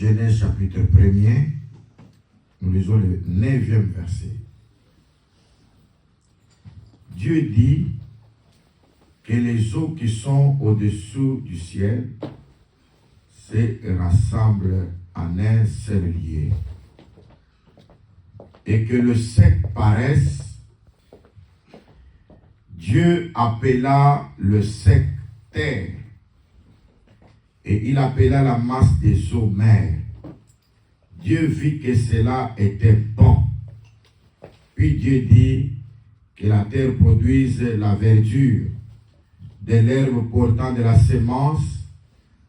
Genèse chapitre 1er, nous lisons le 9e verset. Dieu dit que les eaux qui sont au-dessous du ciel se rassemblent en un seul lieu, et que le sec paraisse. Dieu appela le sec terre, et il appela la masse des eaux mer. Dieu vit que cela était bon. Puis Dieu dit que la terre produise la verdure, de l'herbe portant de la semence,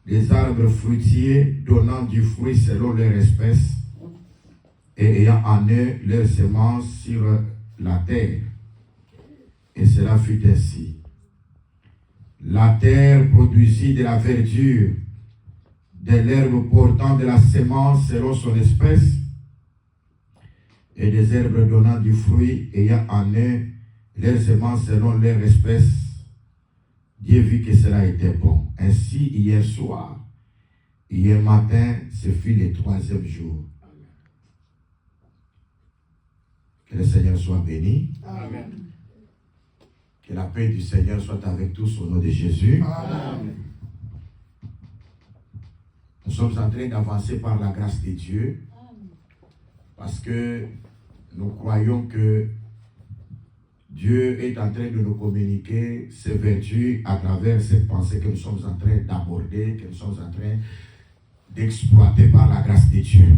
des arbres fruitiers donnant du fruit selon leur espèce, et ayant en eux leur semence sur la terre. Et cela fut ainsi. La terre produisit de la verdure, de l'herbe portant de la semence selon son espèce, et des herbes donnant du fruit ayant en eux leur semence selon leur espèce. Dieu vit que cela était bon. Ainsi, hier soir, hier matin, ce fut le 3e jour. Que le Seigneur soit béni. Amen. Que la paix du Seigneur soit avec tous au nom de Jésus. Amen. Nous sommes en train d'avancer par la grâce de Dieu, parce que nous croyons que Dieu est en train de nous communiquer ses vertus à travers cette pensée que nous sommes en train d'aborder, que nous sommes en train d'exploiter par la grâce de Dieu.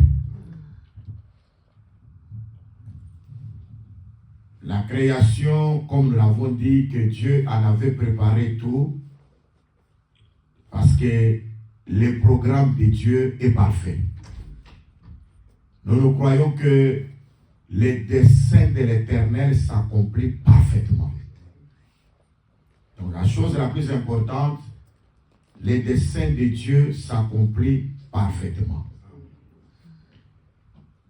La création, comme nous l'avons dit, que Dieu en avait préparé tout, parce que le programme de Dieu est parfait. Nous croyons que le dessein de l'Éternel s'accomplit parfaitement. Donc la chose la plus importante, le dessein de Dieu s'accomplit parfaitement.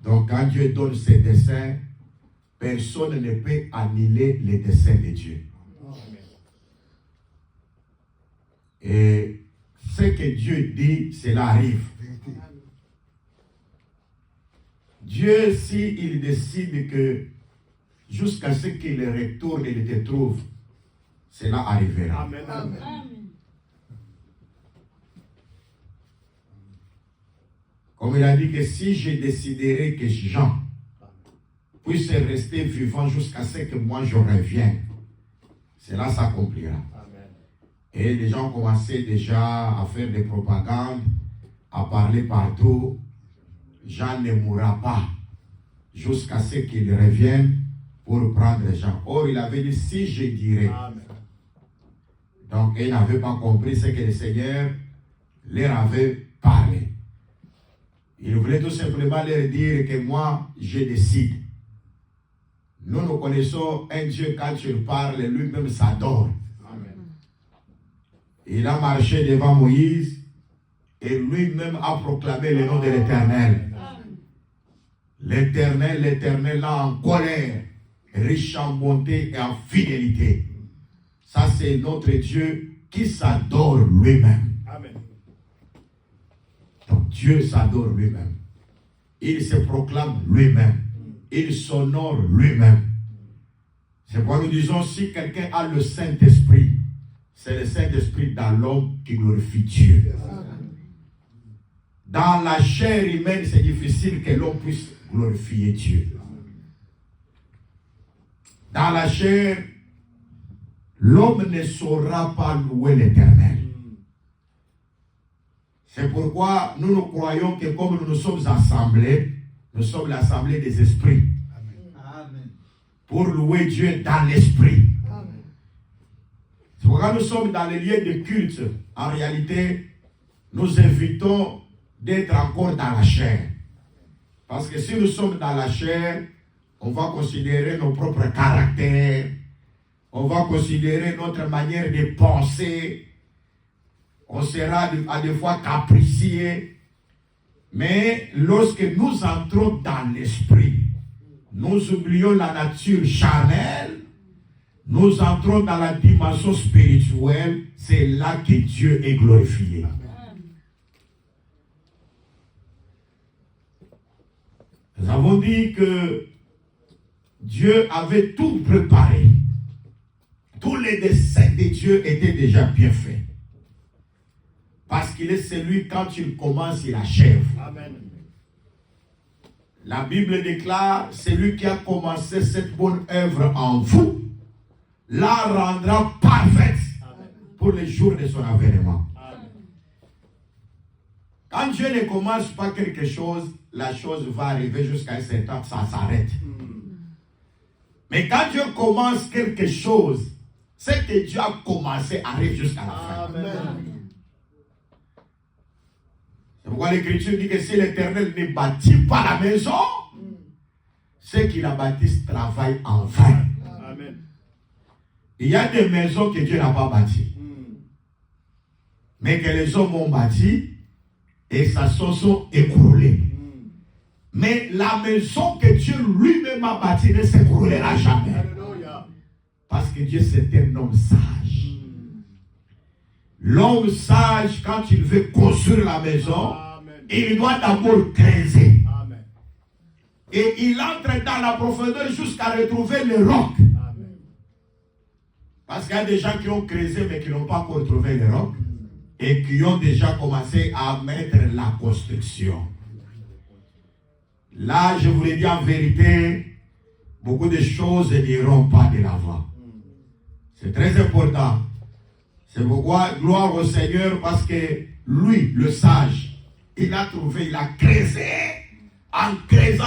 Donc quand Dieu donne ses desseins, personne ne peut annuler les desseins de Dieu. Et ce que Dieu dit, cela arrive. Dieu, s'il décide que jusqu'à ce qu'il retourne et te trouve, cela arrivera. Amen. Amen. Comme il a dit que si je déciderai que Jean puisse rester vivant jusqu'à ce que moi je revienne, cela s'accomplira. Amen. Et les gens commençaient déjà à faire des propagandes, à parler partout. Jean ne mourra pas jusqu'à ce qu'il revienne pour prendre Jean. Or, il avait dit, si je dirais. Amen. Donc, ils n'avaient pas compris ce que le Seigneur leur avait parlé. Il voulait tout simplement leur dire que moi, je décide. Nous connaissons un Dieu, quand il parle, lui-même s'adore. Amen. Il a marché devant Moïse et lui-même a proclamé le nom de l'Éternel. L'Éternel, l'Éternel là en colère, riche en bonté et en fidélité. Ça, c'est notre Dieu qui s'adore lui-même. Amen. Donc Dieu s'adore lui-même. Il se proclame lui-même. Il s'honore lui-même. C'est pourquoi nous disons, si quelqu'un a le Saint-Esprit, c'est le Saint-Esprit dans l'homme qui glorifie Dieu. Dans la chair humaine, c'est difficile que l'homme puisse glorifier Dieu. Dans la chair, l'homme ne saura pas louer l'Éternel. C'est pourquoi nous croyons que comme nous nous sommes assemblés, nous sommes l'assemblée des esprits. Amen. Pour louer Dieu dans l'esprit. C'est pourquoi nous sommes dans les lieux de culte. En réalité, nous évitons d'être encore dans la chair. Parce que si nous sommes dans la chair, on va considérer nos propres caractères, on va considérer notre manière de penser, on sera à des fois capricieux. Mais lorsque nous entrons dans l'esprit, nous oublions la nature charnelle, nous entrons dans la dimension spirituelle, c'est là que Dieu est glorifié. Nous avons dit que Dieu avait tout préparé. Tous les desseins de Dieu étaient déjà bien faits. Parce qu'il est celui, quand il commence, il achève. Amen. La Bible déclare, celui qui a commencé cette bonne œuvre en vous, la rendra parfaite pour les jours de son avènement. Amen. Quand Dieu ne commence pas quelque chose, la chose va arriver jusqu'à un certain temps, ça s'arrête. Mais quand Dieu commence quelque chose, ce que Dieu a commencé arrive jusqu'à la fin. Amen. C'est pourquoi l'Écriture dit que si l'Éternel ne bâtit pas la maison, ceux qui la bâtissent travaillent en vain. Amen. Il y a des maisons que Dieu n'a pas bâties, mais que les hommes ont bâties et ça se sont écroulés. Mais la maison que Dieu lui-même a bâtie ne s'écroulera jamais. Alléluia. Parce que Dieu c'est un homme sage. L'homme sage, quand il veut construire la maison, Amen. il doit d'abord creuser. Amen. Et il entre dans la profondeur jusqu'à retrouver le roc. Amen. Parce qu'il y a des gens qui ont creusé mais qui n'ont pas encore trouvé le roc. Et qui ont déjà commencé à mettre la construction. Là, je vous l'ai dit en vérité, beaucoup de choses n'iront pas de l'avant. C'est très important. C'est pourquoi, gloire au Seigneur, parce que lui, le sage, il a trouvé, il a creusé, en creusant,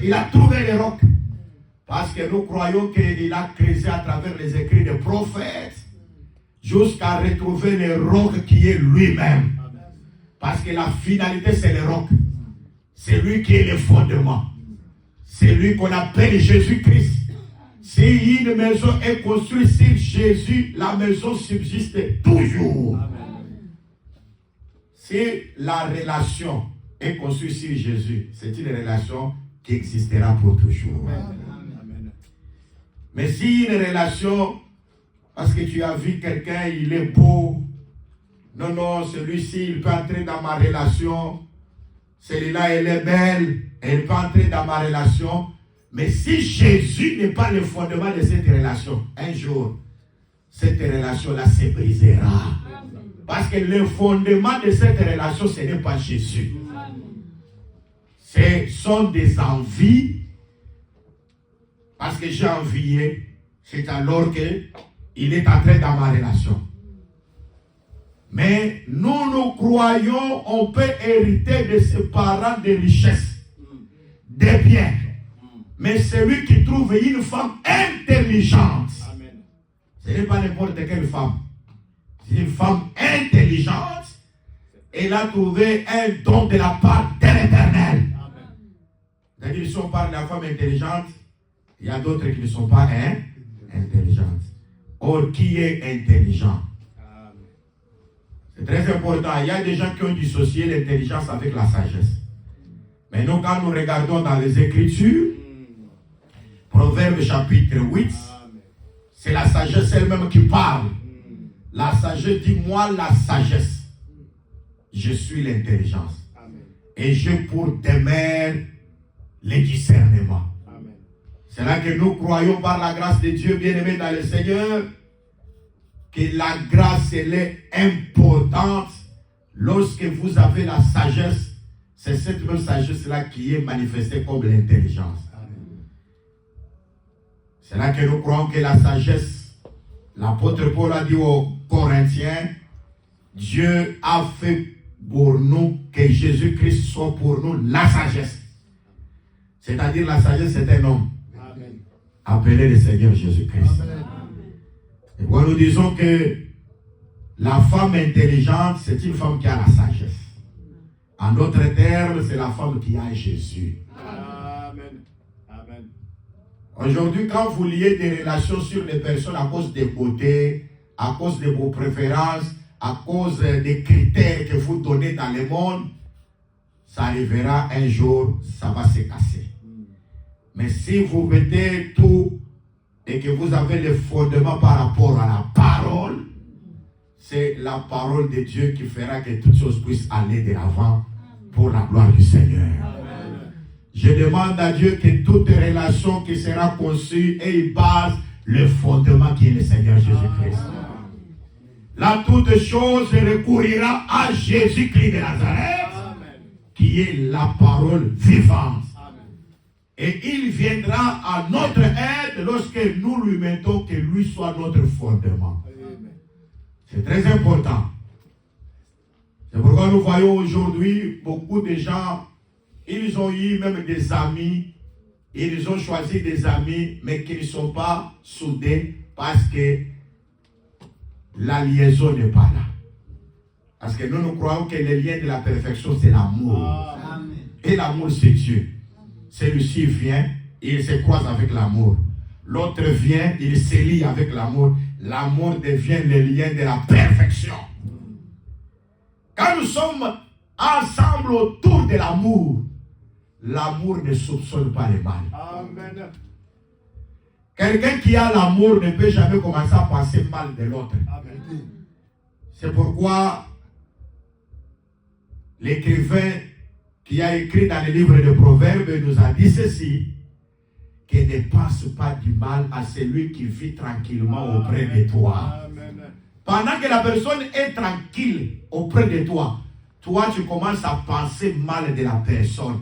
il a trouvé les rocs. Parce que nous croyons qu'il a creusé à travers les écrits des prophètes, jusqu'à retrouver le roc qui est lui-même. Parce que la finalité, c'est le roc. C'est lui qui est le fondement. C'est lui qu'on appelle Jésus-Christ. Si une maison est construite sur Jésus, la maison subsiste toujours. Si la relation est construite sur Jésus, c'est une relation qui existera pour toujours. Amen. Mais si une relation, parce que tu as vu quelqu'un, il est beau, non, celui-ci, il peut entrer dans ma relation, celui-là, elle est belle, elle peut entrer dans ma relation. Mais si Jésus n'est pas le fondement de cette relation, un jour, cette relation-là se brisera. Parce que le fondement de cette relation, ce n'est pas Jésus. Ce sont des envies. Parce que j'ai envié, c'est alors qu'il est entré dans ma relation. Mais nous croyons, on peut hériter de ses parents des richesses, des biens. Mais celui qui trouve une femme intelligente, Amen. ce n'est pas n'importe quelle femme. C'est une femme intelligente. Elle a trouvé un don de la part de l'Éternel. C'est-à-dire, si on parle de la femme intelligente, il y a d'autres qui ne sont pas intelligentes. Or, qui est intelligent? C'est très important. Il y a des gens qui ont dissocié l'intelligence avec la sagesse. Mais nous, quand nous regardons dans les Écritures, Proverbe chapitre 8, c'est la sagesse elle-même qui parle. La sagesse dit, moi la sagesse, je suis l'intelligence. Et j'ai pour demeure le discernement. C'est là que nous croyons par la grâce de Dieu, bien-aimé dans le Seigneur, que la grâce, elle est importante. Lorsque vous avez la sagesse, c'est cette même sagesse-là qui est manifestée comme l'intelligence. C'est là que nous croyons que la sagesse, l'apôtre Paul a dit aux Corinthiens, Dieu a fait pour nous que Jésus-Christ soit pour nous la sagesse. C'est-à-dire la sagesse, c'est un homme. Amen. Appelé le Seigneur Jésus-Christ. Et moi, nous disons que la femme intelligente, c'est une femme qui a la sagesse. En d'autres termes, c'est la femme qui a Jésus. Amen. Amen. Aujourd'hui, quand vous liez des relations sur les personnes à cause des beautés, à cause de vos préférences, à cause des critères que vous donnez dans le monde, ça arrivera un jour, ça va se casser. Mais si vous mettez tout et que vous avez le fondement par rapport à la parole, c'est la parole de Dieu qui fera que toutes choses puissent aller de l'avant pour la gloire du Seigneur. Amen. Je demande à Dieu que toute relation qui sera conçue et il base le fondement qui est le Seigneur Jésus-Christ. Là, toute chose recouvrira à Jésus-Christ de Nazareth, qui est la parole vivante. Et il viendra à notre aide lorsque nous lui mettons que lui soit notre fondement. C'est très important. C'est pourquoi nous voyons aujourd'hui beaucoup de gens, ils ont eu même des amis, ils ont choisi des amis, mais qui ne sont pas soudés parce que la liaison n'est pas là. Parce que nous croyons que le lien de la perfection, c'est l'amour. Et l'amour, c'est Dieu. Celui-ci vient, il se croise avec l'amour. L'autre vient, il se lie avec l'amour. L'amour devient le lien de la perfection. Quand nous sommes ensemble autour de l'amour, l'amour ne soupçonne pas le mal. Amen. Quelqu'un qui a l'amour ne peut jamais commencer à penser mal de l'autre. C'est pourquoi l'écrivain qui a écrit dans le livre de Proverbes nous a dit ceci, qu'il ne pense pas du mal à celui qui vit tranquillement auprès de toi. Amen. Pendant que la personne est tranquille auprès de toi, toi tu commences à penser mal de la personne.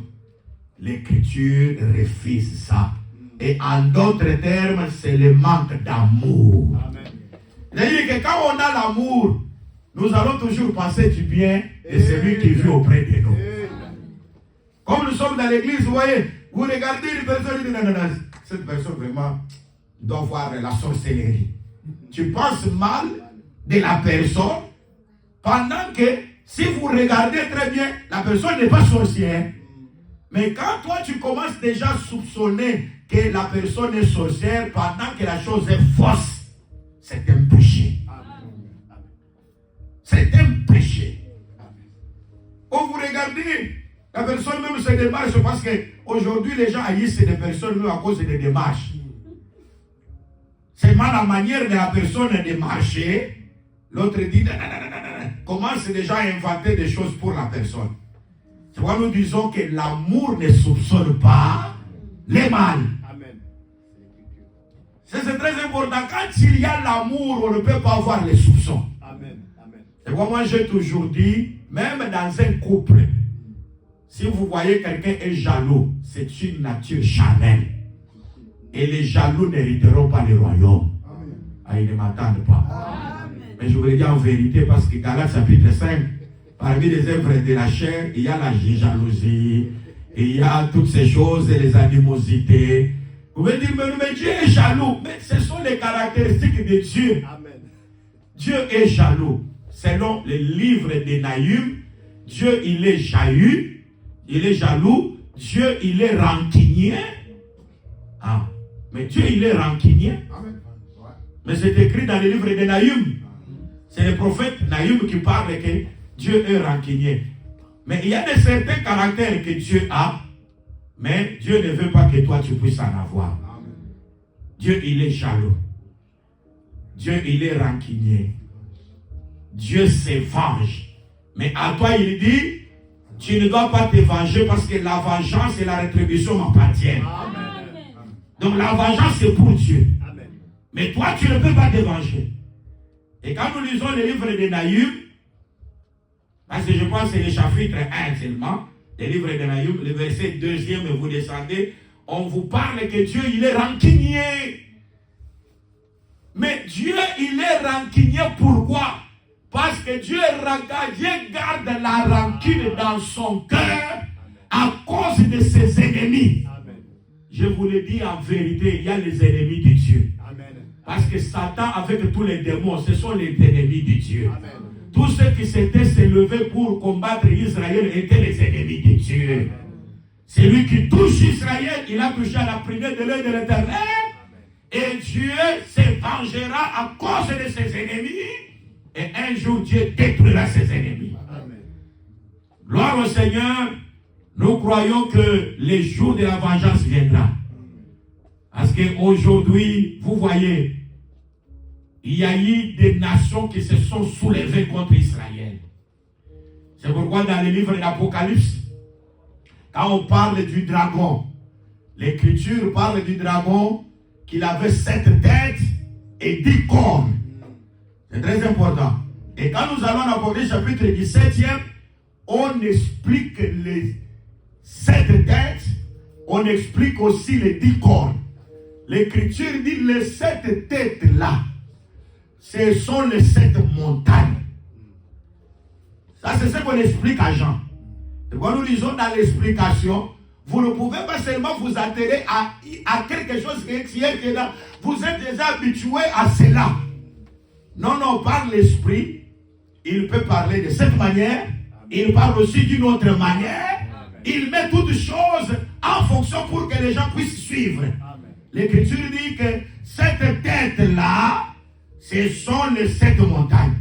L'Écriture refuse ça. Et en d'autres termes, c'est le manque d'amour. C'est-à-dire que quand on a l'amour, nous allons toujours penser du bien de celui qui vit auprès de nous. Comme nous sommes dans l'église, vous voyez, vous regardez une personne et dites non, cette personne vraiment doit voir la sorcellerie. Tu penses mal de la personne pendant que si vous regardez très bien, la personne n'est pas sorcière. Mais quand toi tu commences déjà à soupçonner que la personne est sorcière pendant que la chose est fausse, c'est un péché. C'est un péché. Quand vous regardez, la personne même se démarche parce qu'aujourd'hui les gens haïssent des personnes même à cause des démarches. C'est mal la manière de la personne de marcher. L'autre dit, commence déjà à inventer des choses pour la personne. C'est pourquoi nous disons que l'amour ne soupçonne pas les mal. C'est très important. Quand il y a l'amour, on ne peut pas avoir les soupçons. C'est pourquoi moi j'ai toujours dit, même dans un couple, si vous voyez quelqu'un est jaloux, c'est une nature charnelle. Et les jaloux n'hériteront pas le royaume. Ah, ils ne m'attendent pas. Amen. Mais je vous le dis en vérité parce que Galates chapitre 5, parmi les œuvres de la chair, il y a la jalousie, il y a toutes ces choses et les animosités. Vous pouvez dire, mais Dieu est jaloux. Mais ce sont les caractéristiques de Dieu. Amen. Dieu est jaloux. Selon le livre de Nahum, Dieu il est jaloux. Il est jaloux. Dieu il est rancunier. Ah. Mais Dieu il est rancunier. Amen. Mais c'est écrit dans le livre de Nahum. C'est le prophète Nahum qui parle que Dieu est rancunier. Mais il y a de certains caractères que Dieu a, mais Dieu ne veut pas que toi tu puisses en avoir. Amen. Dieu il est jaloux. Dieu il est rancunier. Dieu se venge. Mais à toi il dit, tu ne dois pas te venger parce que la vengeance et la rétribution m'appartiennent. Donc la vengeance c'est pour Dieu. Amen. Mais toi tu ne peux pas te venger. Et quand nous lisons le livre de Nahum, parce que je pense que c'est le chapitre 1 seulement, le livre de Nahum, le verset 2e, vous descendez, on vous parle que Dieu il est rancunier. Mais Dieu il est rancunier pourquoi? Parce que Dieu garde la rancune dans son cœur à cause de ses ennemis. Amen. Je vous le dis en vérité, il y a les ennemis de Dieu. Amen. Parce que Satan avec tous les démons, ce sont les ennemis de Dieu. Amen. Tous ceux qui s'étaient levés pour combattre Israël étaient les ennemis de Dieu. Amen. Celui qui touche Israël, il a touché à la prière de l'œil de l'Éternel. Et Dieu se vengera à cause de ses ennemis. Et un jour, Dieu détruira ses ennemis. Amen. Gloire au Seigneur. Nous croyons que le jour de la vengeance viendra. Parce qu'aujourd'hui, vous voyez, il y a eu des nations qui se sont soulevées contre Israël. C'est pourquoi dans le livre d'Apocalypse, Quand on parle du dragon, l'Écriture parle du dragon qu'il avait 7 têtes et 10 cornes. C'est très important. Et quand nous allons en Apocalypse chapitre 17e, on explique les 7 têtes, on explique aussi les 10 cornes. L'Écriture dit les 7 têtes là, ce sont les 7 montagnes. Ça, c'est ce qu'on explique à Jean. Et quand nous lisons dans l'explication, vous ne pouvez pas seulement vous atteler à quelque chose qui est là. Vous êtes déjà habitué à cela. Non, non, par l'esprit, il peut parler de cette manière. Il parle aussi d'une autre manière. Il met toutes choses en fonction pour que les gens puissent suivre. L'Écriture dit que cette tête-là, ce sont les 7 montagnes.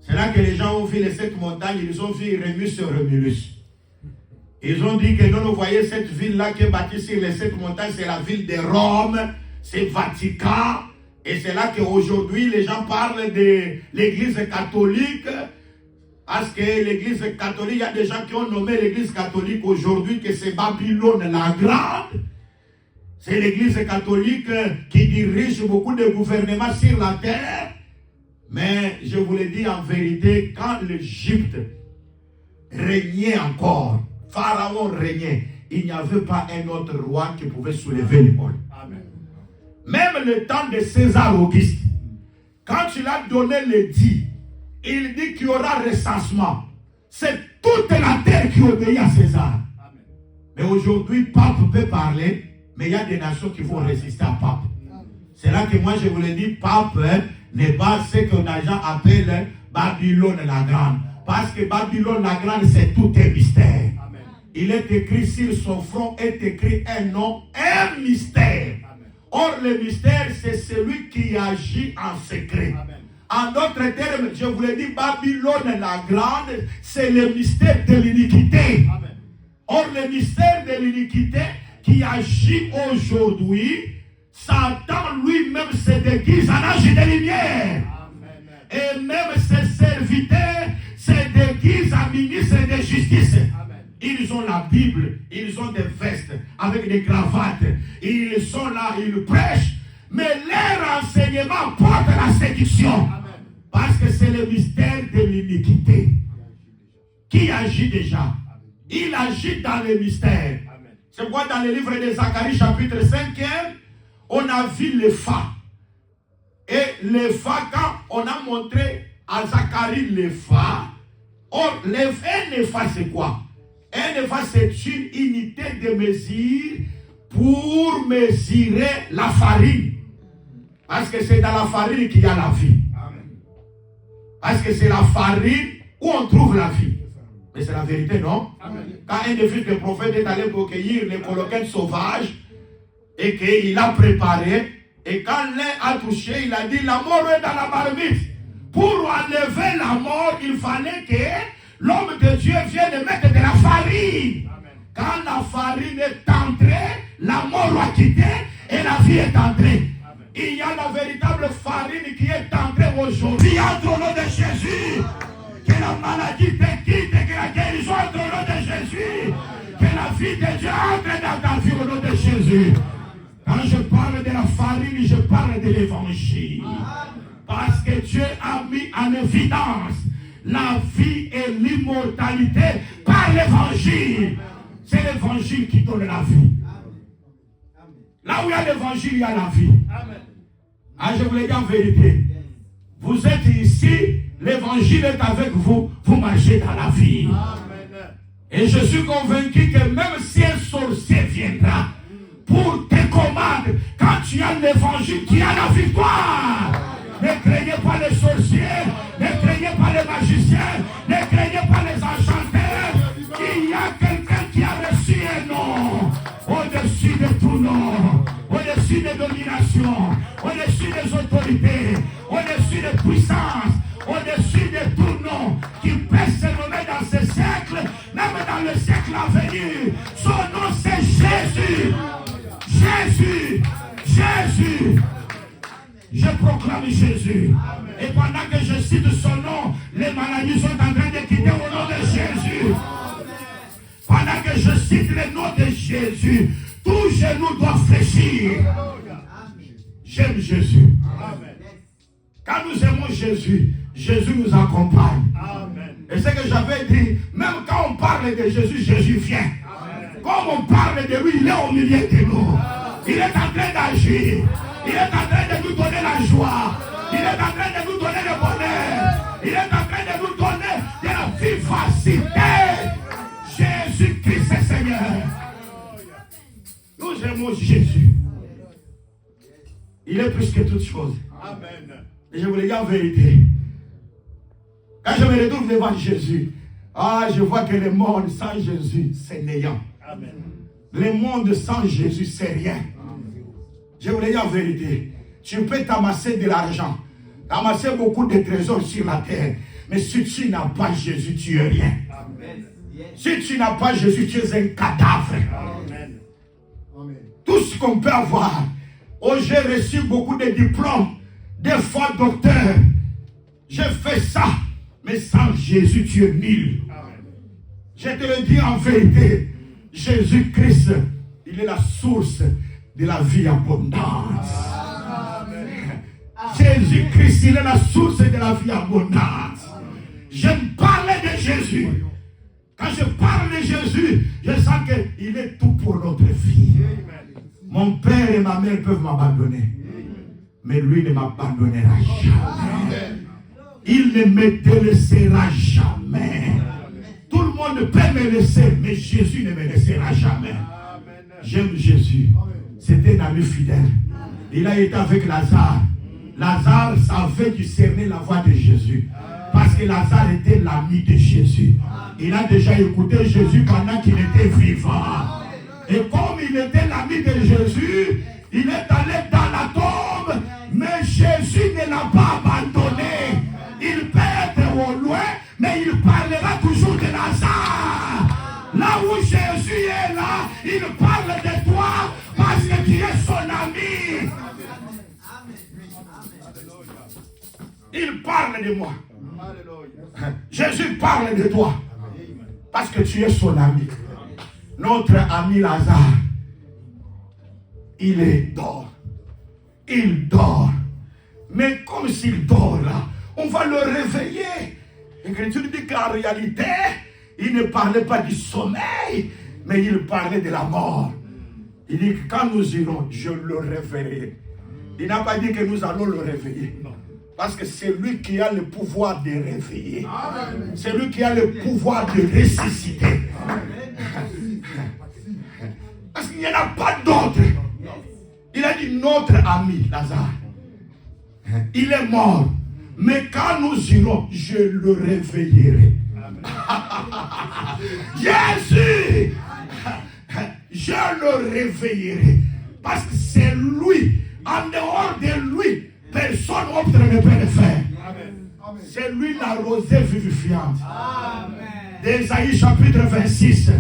C'est là que les gens ont vu les 7 montagnes, ils ont vu Rémus et Romulus. Ils ont dit que non, vous voyez cette ville-là qui est bâtie sur les 7 montagnes, c'est la ville de Rome, c'est Vatican. Et c'est là qu'aujourd'hui les gens parlent de l'église catholique. Parce que l'église catholique, il y a des gens qui ont nommé l'église catholique aujourd'hui que c'est Babylone la Grande. C'est l'église catholique qui dirige beaucoup de gouvernements sur la terre. Mais je vous le dis en vérité, quand l'Égypte régnait encore, Pharaon régnait, il n'y avait pas un autre roi qui pouvait soulever l'épaule. Même le temps de César Auguste, quand il a donné l'édit, il dit qu'il y aura recensement. C'est toute la terre qui obéit à César. Amen. Mais aujourd'hui, pape peut parler, mais il y a des nations qui vont résister à pape. C'est là que moi je vous le dis, pape n'est pas ce que les gens appellent Babylone la Grande. Parce que Babylone la Grande, c'est tout un mystère. Amen. Il est écrit sur son front, est écrit un nom, un mystère. Amen. Or, le mystère, c'est celui qui agit en secret. Amen. En d'autres termes, je vous l'ai dit, Babylone la Grande, c'est le mystère de l'iniquité. Amen. Or, le mystère de l'iniquité qui agit aujourd'hui, Satan lui-même se déguise en ange de lumière. Amen. Et même ses serviteurs se déguisent en ministre de justice. Amen. Ils ont la Bible, ils ont des vestes avec des cravates. Ils sont là, ils prêchent. Mais leur enseignement porte la séduction. Amen. Parce que c'est le mystère de l'iniquité qui agit déjà. Il agit dans le mystère. Amen. C'est pourquoi dans le livre de Zacharie chapitre 5, on a vu le phare. Et le phare, quand on a montré à Zacharie le phare, or, un phare c'est quoi? Un phare c'est une unité de mesure pour mesurer la farine. Parce que c'est dans la farine qu'il y a la vie. Amen. Parce que c'est la farine où on trouve la vie. Mais c'est la vérité, non? Amen. Quand un des fils de prophète est allé pour cueillir les coloquettes sauvages et qu'il a préparé, et quand l'un a touché, il a dit la mort est dans la marmite. Pour enlever la mort, il fallait que l'homme de Dieu vienne mettre de la farine. Amen. Quand la farine est entrée, la mort a quitté et la vie est entrée. Il y a la véritable farine qui est entrée aujourd'hui. Entre au nom de Jésus. Que la maladie te quitte, que la guérison entre au nom de Jésus. Que la vie de Dieu entre dans ta vie au nom de Jésus. Quand je parle de la farine, je parle de l'évangile. Parce que Dieu a mis en évidence la vie et l'immortalité par l'évangile. C'est l'évangile qui donne la vie. Là où il y a l'évangile, il y a la vie. Amen. Ah, je vous le dis en vérité. Vous êtes ici, l'évangile est avec vous, vous marchez dans la vie. Amen. Et je suis convaincu que même si un sorcier viendra pour te commander, quand tu as l'évangile, tu as la victoire. Ne craignez pas les sorciers, ne craignez pas les magiciens, ne craignez pas les enchanteurs. Il y a quelqu'un qui a reçu un nom au-dessus de tout nom, au-dessus des dominations, au-dessus des autorités, au-dessus des puissances, au-dessus de tout nom qui peut se nommer dans ce siècle, même dans le siècle à venir. Son nom c'est Jésus. Jésus. Jésus. Je proclame Jésus. Et pendant que je cite son nom, les maladies sont en train de quitter au nom de Jésus. Pendant que je cite le nom de Jésus, tout genou doit fléchir. J'aime Jésus. Amen. Quand nous aimons Jésus, Jésus nous accompagne. Amen. Et c'est que j'avais dit, même quand on parle de Jésus, Jésus vient. Amen. Comme on parle de lui, il est au milieu de nous. Il est en train d'agir. Il est en train de nous donner la joie. Il est en train de nous donner le bonheur. Il est en train de nous donner de la vivacité. Jésus-Christ est Seigneur. Nous aimons Jésus. Il est plus que toutes choses. Amen. Et je vous le dis en vérité. Quand je me retrouve devant Jésus, je vois que le monde sans Jésus, c'est néant. Amen. Le monde sans Jésus, c'est rien. Je vous le dis en vérité. Tu peux t'amasser de l'argent, t'amasser beaucoup de trésors sur la terre. Mais si tu n'as pas Jésus, tu es rien. Amen. Si tu n'as pas Jésus, tu es un cadavre. Amen. Tout ce qu'on peut avoir. Oh, j'ai reçu beaucoup de diplômes, des fois docteur. J'ai fait ça. Mais sans Jésus, tu es nul. Amen. Je te le dis en vérité. Jésus-Christ, il est la source de la vie abondante. Jésus-Christ, il est la source de la vie abondante. Je parlais de Jésus. Quand je parle de Jésus, je sens qu'il est tout pour notre vie. Mon père et ma mère peuvent m'abandonner. Mais lui ne m'abandonnera jamais. Il ne me délaissera jamais. Tout le monde peut me laisser, mais Jésus ne me laissera jamais. J'aime Jésus. C'était un ami fidèle. Il a été avec Lazare. Lazare savait discerner la voix de Jésus. Parce que Lazare était l'ami de Jésus. Il a déjà écouté Jésus pendant qu'il était vivant. Et comme il était l'ami de Jésus, il est allé dans la tombe. Mais Jésus ne l'a pas abandonné. Il peut être au loin, mais il parlera toujours de Lazare. Là où Jésus est là, il parle de toi parce que tu es son ami. Il parle de moi. Jésus parle de toi parce que tu es son ami. Notre ami Lazare, il dort. Il dort. Mais comme s'il dort là, on va le réveiller. L'Écriture dit qu'en réalité, il ne parlait pas du sommeil, mais il parlait de la mort. Il dit que quand nous irons, je le réveillerai. Il n'a pas dit que nous allons le réveiller. Parce que c'est lui qui a le pouvoir de réveiller. C'est lui qui a le pouvoir de ressusciter. Parce qu'il n'y en a pas d'autre. Il a dit notre ami Lazare. Il est mort. Mais quand nous irons, je le réveillerai. Jésus, je le réveillerai. Parce que c'est lui. En dehors de lui, personne autre ne peut le faire. C'est lui la rosée vivifiante. D'Ésaïe chapitre 26,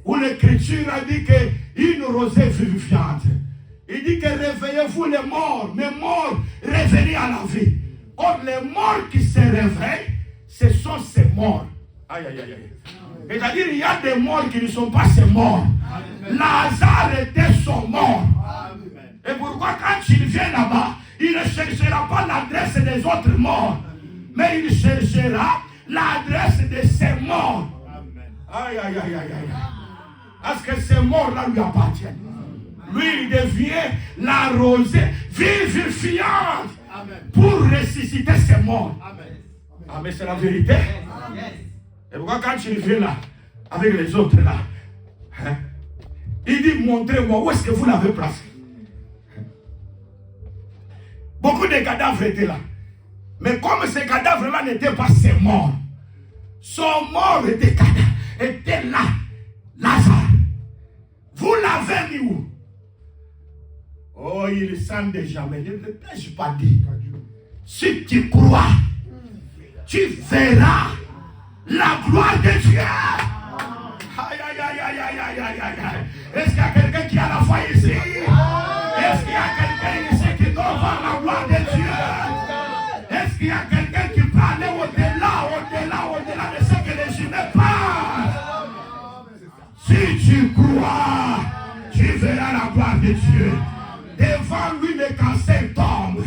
où l'Écriture a dit qu'une rosée vivifiante. Il dit que réveillez-vous les morts, mais morts, revenez à la vie. Or, les morts qui se réveillent, ce sont ces morts. Aïe, aïe, aïe. C'est-à-dire, il y a des morts qui ne sont pas ces morts. Lazare était son mort. Et pourquoi quand il vient là-bas, il ne cherchera pas l'adresse des autres morts, mais il cherchera l'adresse de ses morts. Aïe, aïe, aïe, aïe, aïe. Parce que ces morts-là lui appartiennent. Lui, il devient la rosée vivifiante pour ressusciter ses morts. Ah, mais c'est la vérité. Et pourquoi quand il vient là, avec les autres là, il dit, montrez-moi où est-ce que vous l'avez placé. Beaucoup de cadavres étaient là. Mais comme ces cadavres-là n'étaient pas ses morts, son mort était là. Lazare. Vous l'avez mis où? Oh, il sent déjà, mais ne t'ai-je pas dit. Si tu crois, tu verras la gloire de Dieu. Aïe, aïe, aïe, aïe, aïe, aïe, aïe, aïe. Est-ce qu'il y a quelqu'un qui a la foi ici? Est-ce qu'il y a quelqu'un ici qui doit voir la gloire de Dieu? Est-ce qu'il y a quelqu'un qui peut aller au-delà de ce que les humains parlent? Si tu crois, tu verras la gloire de Dieu. Devant lui, les cancers tombent.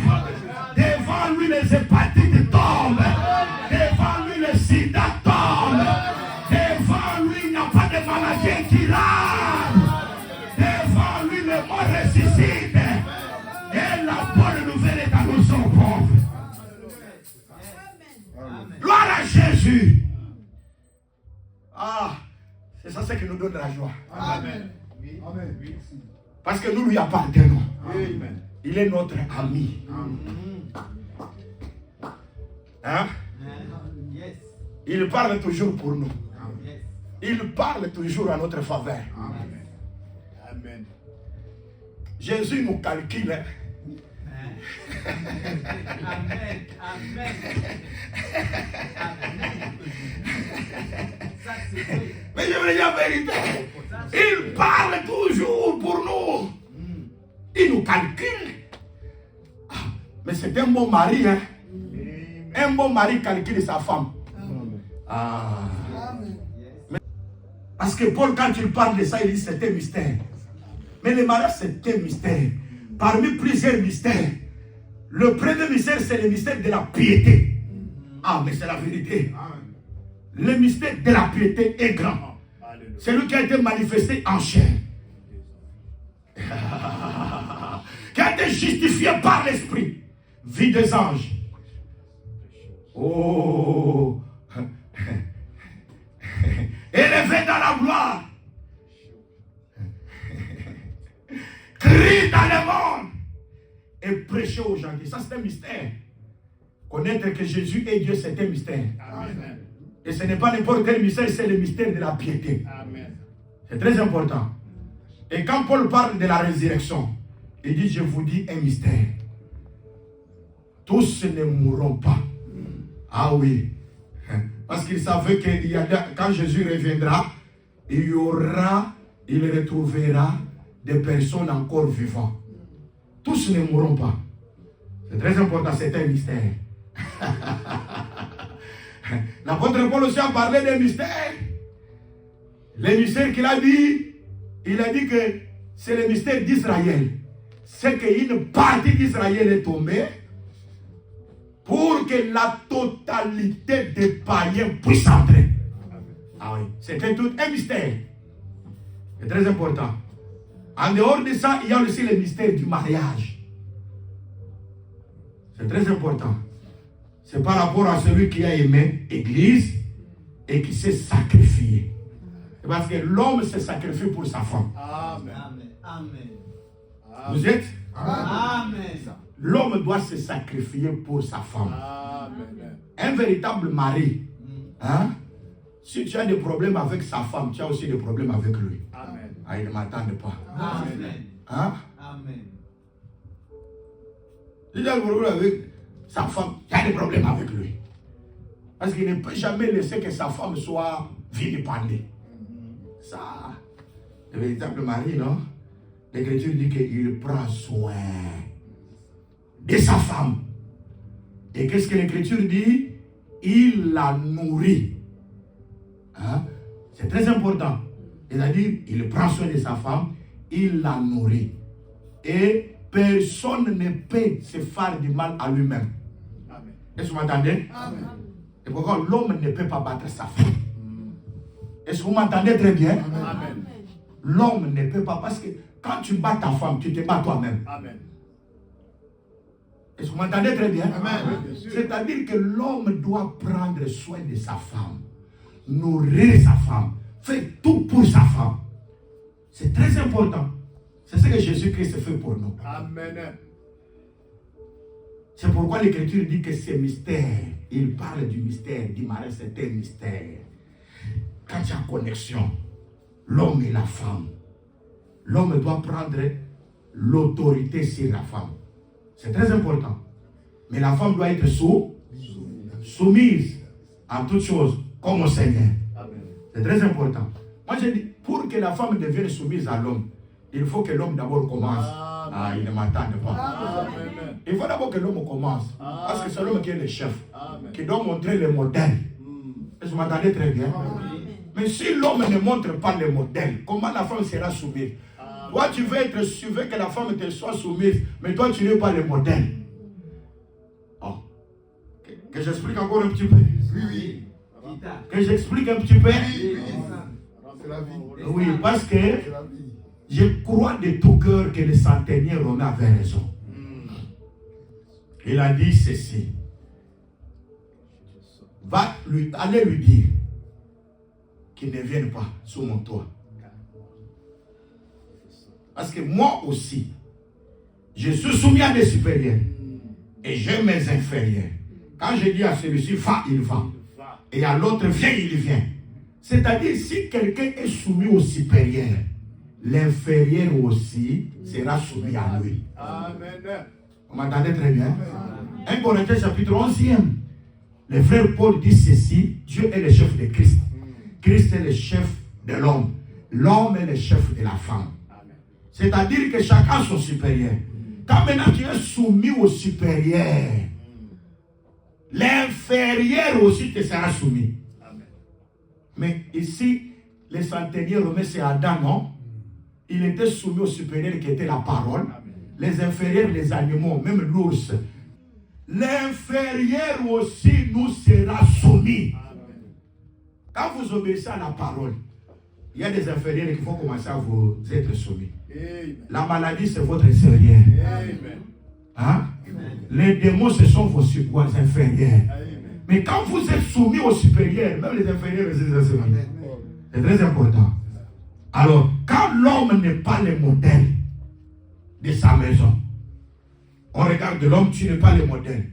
Devant lui, les hépatites tombent. Devant lui, le sida tombe. Devant lui, il n'y a pas de maladie incurable. Devant lui, le mort ressuscite. Et la bonne nouvelle est annoncée aux pauvres. Gloire à Jésus. Ah, c'est ça ce qui nous donne la joie. Amen. Amen. Parce que nous lui appartenons. Amen. Il est notre ami. Hein? Il parle toujours pour nous. Il parle toujours à notre faveur. Amen. Jésus nous calcule. Hein? Amen. Amen. Ça, c'est vrai. Mais je veux dire la vérité. Il parle toujours pour nous. Il nous calcule. Ah, mais c'est un bon mari. Hein? Un bon mari calcule sa femme. Ah. Parce que Paul, quand il parle de ça, il dit c'est un mystère. Mais le mariage, c'est un mystère. Parmi plusieurs mystères, le premier mystère, c'est le mystère de la piété. Ah, mais c'est la vérité. Le mystère de la piété est grand. C'est lui qui a été manifesté en chair. Qui a été justifié par l'esprit. Vie des anges. Oh. Élevé dans la gloire. Crie dans le monde. Et prêcher aux gens. Ça, c'est un mystère. Connaître que Jésus est Dieu, c'est un mystère. Amen. Et ce n'est pas n'importe quel mystère, c'est le mystère de la piété. Amen. C'est très important. Et quand Paul parle de la résurrection, il dit, je vous dis un mystère. Tous ne mourront pas. Ah oui. Parce qu'il savait que quand Jésus reviendra, il retrouvera des personnes encore vivantes. Tous ne mourront pas. C'est très important, c'est un mystère. L'apôtre Paul aussi a parlé des mystères. Les mystères qu'il a dit, il a dit que c'est le mystère d'Israël. C'est qu'une partie d'Israël est tombée pour que la totalité des païens puisse entrer. Ah oui, c'était tout un mystère. C'est très important. En dehors de ça, il y a aussi le mystère du mariage. C'est très important. C'est par rapport à celui qui a aimé l'Église et qui s'est sacrifié. C'est parce que l'homme s'est sacrifié pour sa femme. Amen. Amen. Vous êtes? Amen. L'homme doit se sacrifier pour sa femme. Amen. Un véritable mari, hein? Si tu as des problèmes avec sa femme, tu as aussi des problèmes avec lui. Amen. Ah, il ne m'attend pas. Amen. Hein? Amen. Si tu as des problèmes avec sa femme, tu as des problèmes avec lui. Parce qu'il ne peut jamais laisser que sa femme soit vilipendée. Ça, le véritable mari, non? L'Écriture dit qu'il prend soin de sa femme. Et qu'est-ce que l'Écriture dit? Il la nourrit. Hein? C'est très important. C'est-à-dire, il prend soin de sa femme, il la nourrit. Et personne ne peut se faire du mal à lui-même. Amen. Est-ce que vous m'entendez? Amen. Et pourquoi l'homme ne peut pas battre sa femme? Est-ce que vous m'entendez très bien? Amen. L'homme ne peut pas, parce que quand tu bats ta femme, tu te bats toi-même. Amen. Est-ce que vous m'entendez très bien? Amen. Bien sûr. C'est-à-dire que l'homme doit prendre soin de sa femme, nourrir sa femme, faire tout pour sa femme. C'est très important. C'est ce que Jésus-Christ fait pour nous. Amen. C'est pourquoi l'Écriture dit que c'est mystère. Il parle du mystère, du mariage, c'est un mystère. Quand il y a connexion, l'homme et la femme, l'homme doit prendre l'autorité sur la femme. C'est très important. Mais la femme doit être soumise à toutes choses, comme au Seigneur. Amen. C'est très important. Moi, je dis, pour que la femme devienne soumise à l'homme, il faut que l'homme d'abord commence. Ah, il ne m'entend pas. Amen. Il faut d'abord que l'homme commence. Parce que c'est l'homme qui est le chef, Amen. qui doit montrer le modèle. Est-ce que vous m'entendez très bien? Mais si l'homme ne montre pas le modèle, comment la femme sera soumise? Toi, tu veux que la femme te soit soumise, mais toi, tu n'es pas le modèle. Oh. Que j'explique encore un petit peu? Oui. Que j'explique un petit peu? C'est la vie. Oui, parce que C'est la vie. je crois de tout cœur que le centenier Romain avait raison. Il a dit ceci. Allez lui dire qu'il ne vienne pas sous mon toit. Parce que moi aussi, je suis soumis à des supérieurs. Et j'ai mes inférieurs. Quand je dis à celui-ci, va, il va. Et à l'autre, viens, il vient. C'est-à-dire, si quelqu'un est soumis au supérieur, l'inférieur aussi sera soumis à lui. Amen. Vous m'entendez très bien? 1 Corinthiens chapitre 11e. Le frère Paul dit ceci: Dieu est le chef de Christ. Christ est le chef de l'homme. L'homme est le chef de la femme. C'est-à-dire que chacun son supérieur. Quand maintenant tu es soumis au supérieur, l'inférieur aussi te sera soumis. Mais ici, le centenier Romain, c'est Adam, non? Il était soumis au supérieur qui était la parole. Les inférieurs, les animaux, même l'ours. L'inférieur aussi nous sera soumis. Quand vous obéissez à la parole, il y a des inférieurs qui vont commencer à vous être soumis. La maladie, c'est votre inférieur. Hein? Les démons, ce sont vos inférieurs. Mais quand vous êtes soumis aux supérieurs, même les inférieurs, vous soumis. C'est très important. Alors, quand l'homme n'est pas le modèle de sa maison, on regarde l'homme, tu n'es pas le modèle.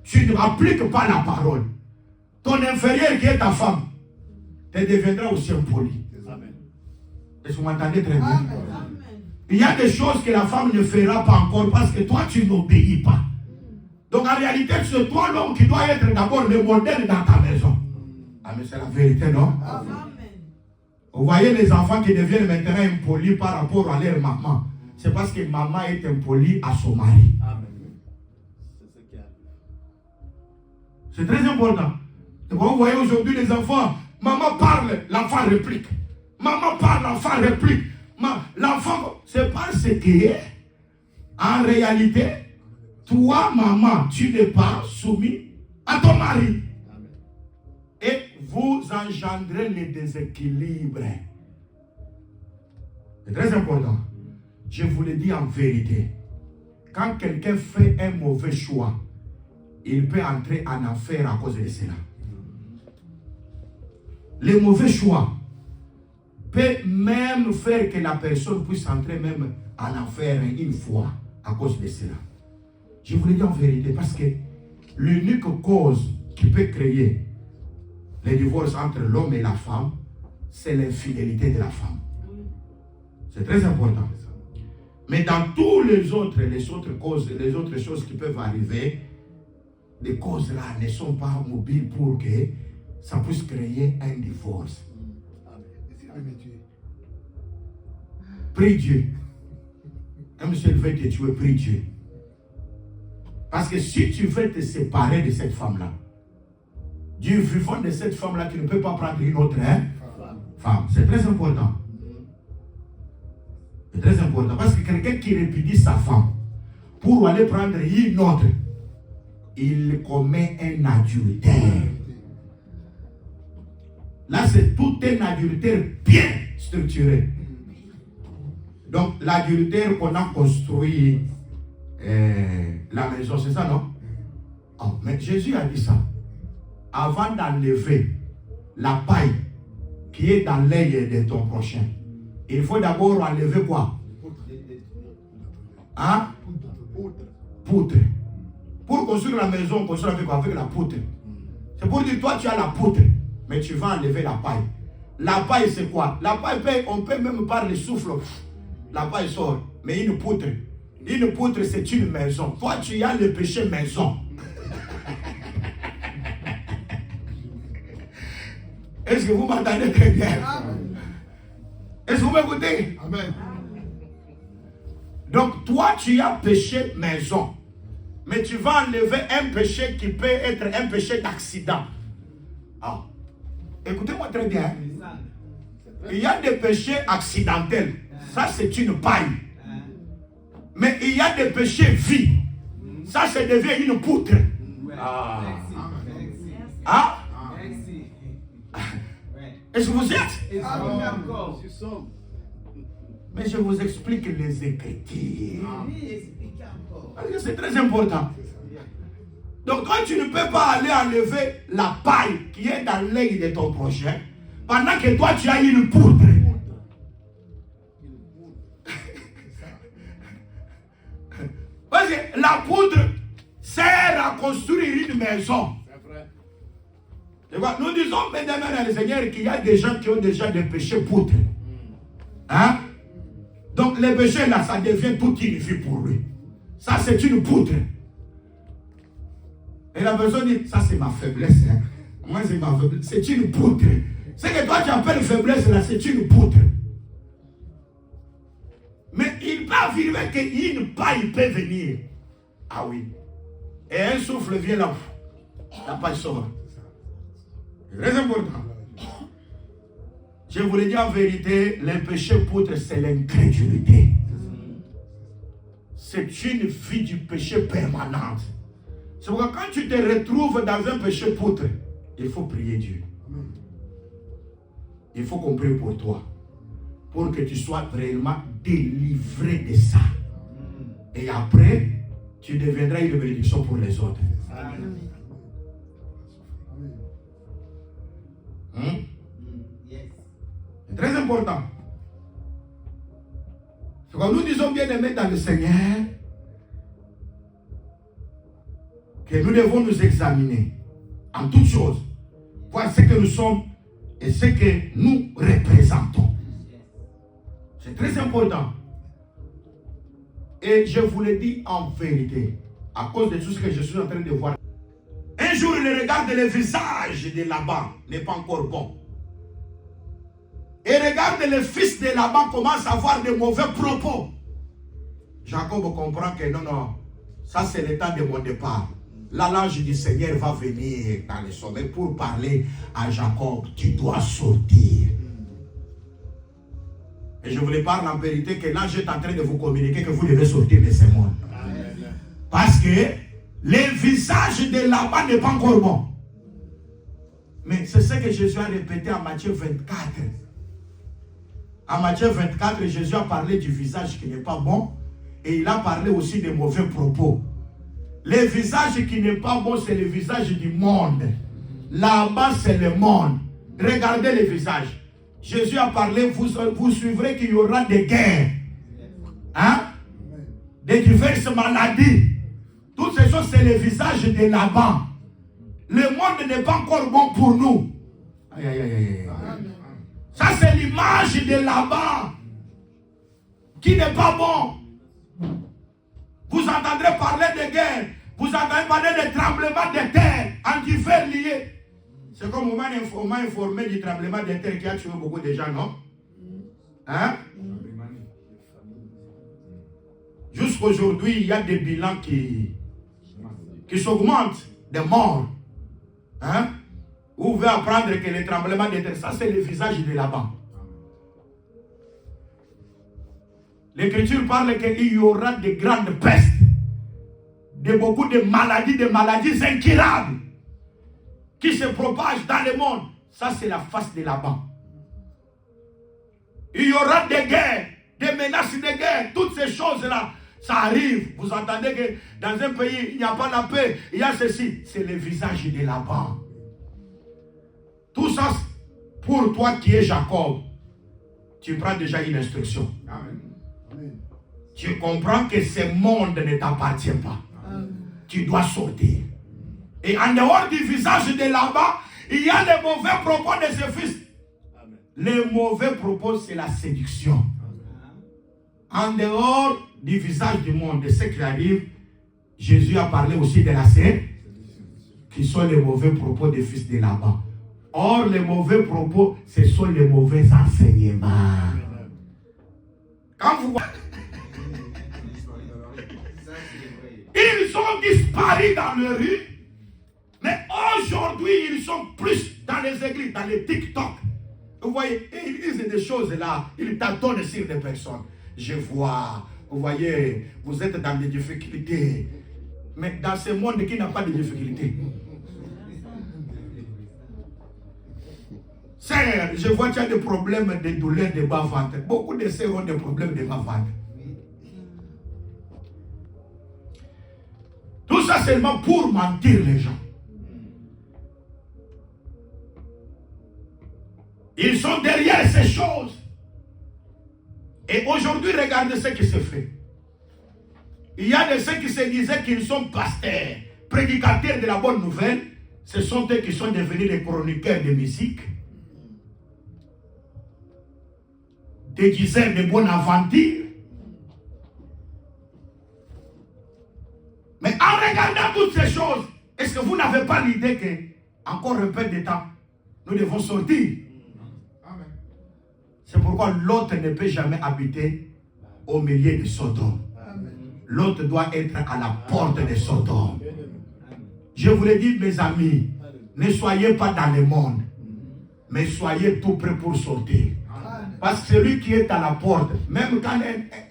Tu ne appliques pas la parole. Ton inférieur qui est ta femme, te deviendra aussi impoli. Est-ce que vous m'entendez très bien? Il y a des choses que la femme ne fera pas encore parce que toi, tu n'obéis pas. Donc en réalité, c'est toi l'homme qui doit être d'abord le modèle dans ta maison. Ah, mais c'est la vérité, non? Amen. Vous voyez les enfants qui deviennent maintenant impolis par rapport à leur maman. C'est parce que maman est impolie à son mari. C'est très important. Donc vous voyez aujourd'hui les enfants, maman parle, l'enfant réplique. Maman parle, l'enfant réplique. L'enfant, c'est parce que, en réalité, toi, maman, tu n'es pas soumis à ton mari. Et vous engendrez les déséquilibres. C'est très important. Je vous le dis en vérité. Quand quelqu'un fait un mauvais choix, il peut entrer en enfer à cause de cela. Le mauvais choix peut même faire que la personne puisse entrer même en enfer une fois à cause de cela. Je vous le dis en vérité parce que l'unique cause qui peut créer le divorce entre l'homme et la femme, c'est l'infidélité de la femme. C'est très important. Mais dans tous les autres causes, les autres choses qui peuvent arriver, les causes là ne sont pas mobiles pour que ça puisse créer un divorce. Prie Dieu. Même si elle veut te tuer, prie Dieu. Parce que si tu veux te séparer de cette femme-là, du vivant de cette femme-là, tu ne peux pas prendre une autre femme. C'est très important. C'est très important. Parce que quelqu'un qui répudie sa femme pour aller prendre une autre, il commet un adultère. Là, c'est tout un adultère bien structuré. Donc, l'adultère qu'on a construit la maison, c'est ça, non? Oh, mais Jésus a dit ça. Avant d'enlever la paille qui est dans l'œil de ton prochain, il faut d'abord enlever quoi? Hein? Poutre. Pour construire la maison, on construit avec la poutre. C'est pour dire, toi, tu as la poutre, mais tu vas enlever la paille. La paille, c'est quoi? La paille, on peut même par le souffle. La paille sort. Mais une poutre, c'est une maison. Toi, tu as le péché maison. Est-ce que vous m'entendez très bien? Est-ce que vous m'écoutez? Amen. Donc, toi, tu as péché maison. Mais tu vas enlever un péché qui peut être un péché d'accident. Ah. Écoutez-moi très bien. Il y a des péchés accidentels. Ça, c'est une paille. Mais il y a des péchés vie. Ça, ça devient une poutre. Ah. Ah. Est-ce que vous êtes? Mais je vous explique les Écritures. Parce que c'est très important. Donc, quand tu ne peux pas aller enlever la paille qui est dans l'œil de ton prochain, pendant que toi tu as une poudre. Parce que la poudre sert à construire une maison. Nous disons, mesdames et Seigneur, qu'il y a des gens qui ont déjà des péchés poudres. Hein? Donc les péchés là, ça devient toute une vie pour lui. Ça, c'est une poudre. Et la personne dit, ça c'est ma faiblesse. Hein? Moi, c'est ma faiblesse. C'est une poudre. Ce que toi tu appelles faiblesse là, c'est une poudre. Mais il peut affirmer qu'une paille peut venir. Ah oui. Et un souffle vient là. La paille sort. Très important. Je vous le dis en vérité, le péché poudre, c'est l'incrédulité. C'est une vie du péché permanente. C'est pourquoi quand tu te retrouves dans un péché poudre, il faut prier Dieu. Il faut qu'on prie pour toi. Pour que tu sois réellement délivré de ça. Et après, tu deviendras une bénédiction pour les autres. C'est très important. Quand nous disons bien aimés dans le Seigneur, que nous devons nous examiner en toutes choses, voir ce que nous sommes et ce que nous représentons. C'est très important. Et je vous le dis en vérité, à cause de tout ce que je suis en train de voir. Un jour, il regarde le visage de Laban, n'est pas encore bon. Et regarde le fils de Laban commence à avoir de mauvais propos. Jacob comprend que non, ça c'est le temps de mon départ. Là, l'ange du Seigneur va venir dans le sommeil pour parler à Jacob. Tu dois sortir. Et je vous le parle en vérité que l'ange est en train de vous communiquer que vous devez sortir de ce monde. Parce que le visage de Laban n'est pas encore bon. Mais c'est ce que Jésus a répété en Matthieu 24. En Matthieu 24, Jésus a parlé du visage qui n'est pas bon. Et il a parlé aussi des mauvais propos. Le visage qui n'est pas bon, c'est le visage du monde. Là-bas, c'est le monde. Regardez le visage. Jésus a parlé, vous suivrez qu'il y aura des guerres. Hein? Des diverses maladies. Toutes ces choses, c'est le visage de Laban. Le monde n'est pas encore bon pour nous. Aïe, aïe, aïe, aïe. Ça, c'est l'image de Laban qui n'est pas bon. Vous entendrez parler de guerre. Vous entendrez parler de tremblement de terre en divers liés. C'est comme on m'a informé du tremblement de terre qui a tué beaucoup de gens, non? Hein? Jusqu'aujourd'hui, il y a des bilans qui s'augmentent, des morts. Hein? Vous pouvez apprendre que le tremblement de terre, ça c'est le visage de Laban. L'Écriture parle qu'il y aura de grandes pestes, de beaucoup de maladies incurables qui se propagent dans le monde. Ça c'est la face de Laban. Il y aura des guerres, des menaces de guerre, toutes ces choses-là, ça arrive. Vous entendez que dans un pays, il n'y a pas la paix, il y a ceci. C'est le visage de Laban. Tout ça, pour toi qui es Jacob, tu prends déjà une instruction. Amen. Tu comprends que ce monde ne t'appartient pas. Amen. Tu dois sortir. Et en dehors du visage de Laban, il y a les mauvais propos de ses fils. Amen. Les mauvais propos, c'est la séduction. Amen. En dehors du visage du monde, de ce qui arrive, Jésus a parlé aussi de la séduction, qui sont les mauvais propos des fils de Laban. Or, les mauvais propos, ce sont les mauvais enseignements. Quand vous voyez, ils ont disparu dans le rue, mais aujourd'hui, ils sont plus dans les églises, dans les TikTok. Vous voyez, ils disent des choses là, ils tâtonnent sur des personnes. Je vois, vous voyez, vous êtes dans des difficultés. Mais dans ce monde qui n'a pas de difficultés. Sœur, je vois qu'il y a des problèmes de douleur de bas-ventre. Beaucoup de sœurs ont des problèmes de bas-ventre. Tout ça seulement pour mentir les gens. Ils sont derrière ces choses. Et aujourd'hui, regardez ce qui se fait. Il y a de ceux qui se disaient qu'ils sont pasteurs, prédicateurs de la bonne nouvelle. Ce sont eux qui sont devenus des chroniqueurs de musique, des diseurs de bonne aventure. Mais en regardant toutes ces choses, est-ce que vous n'avez pas l'idée que, encore un peu de temps, nous devons sortir? C'est pourquoi l'autre ne peut jamais habiter au milieu de Sodome. L'autre doit être à la porte de Sodome. Je vous le dis, mes amis, ne soyez pas dans le monde, mais soyez tout prêts pour sortir. Parce que celui qui est à la porte, même quand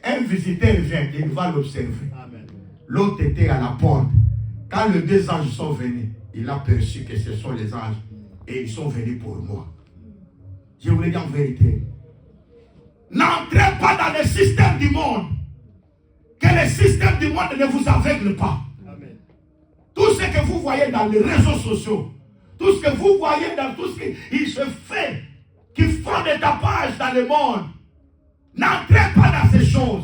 un visiteur vient, il va l'observer. L'autre était à la porte. Quand les deux anges sont venus, il a perçu que ce sont les anges et ils sont venus pour moi. Je vous le dis en vérité. N'entrez pas dans le système du monde. Que le système du monde ne vous aveugle pas. Amen. Tout ce que vous voyez dans les réseaux sociaux, tout ce que vous voyez dans tout ce qui se fait, qui font des tapages dans le monde, n'entrez pas dans ces choses.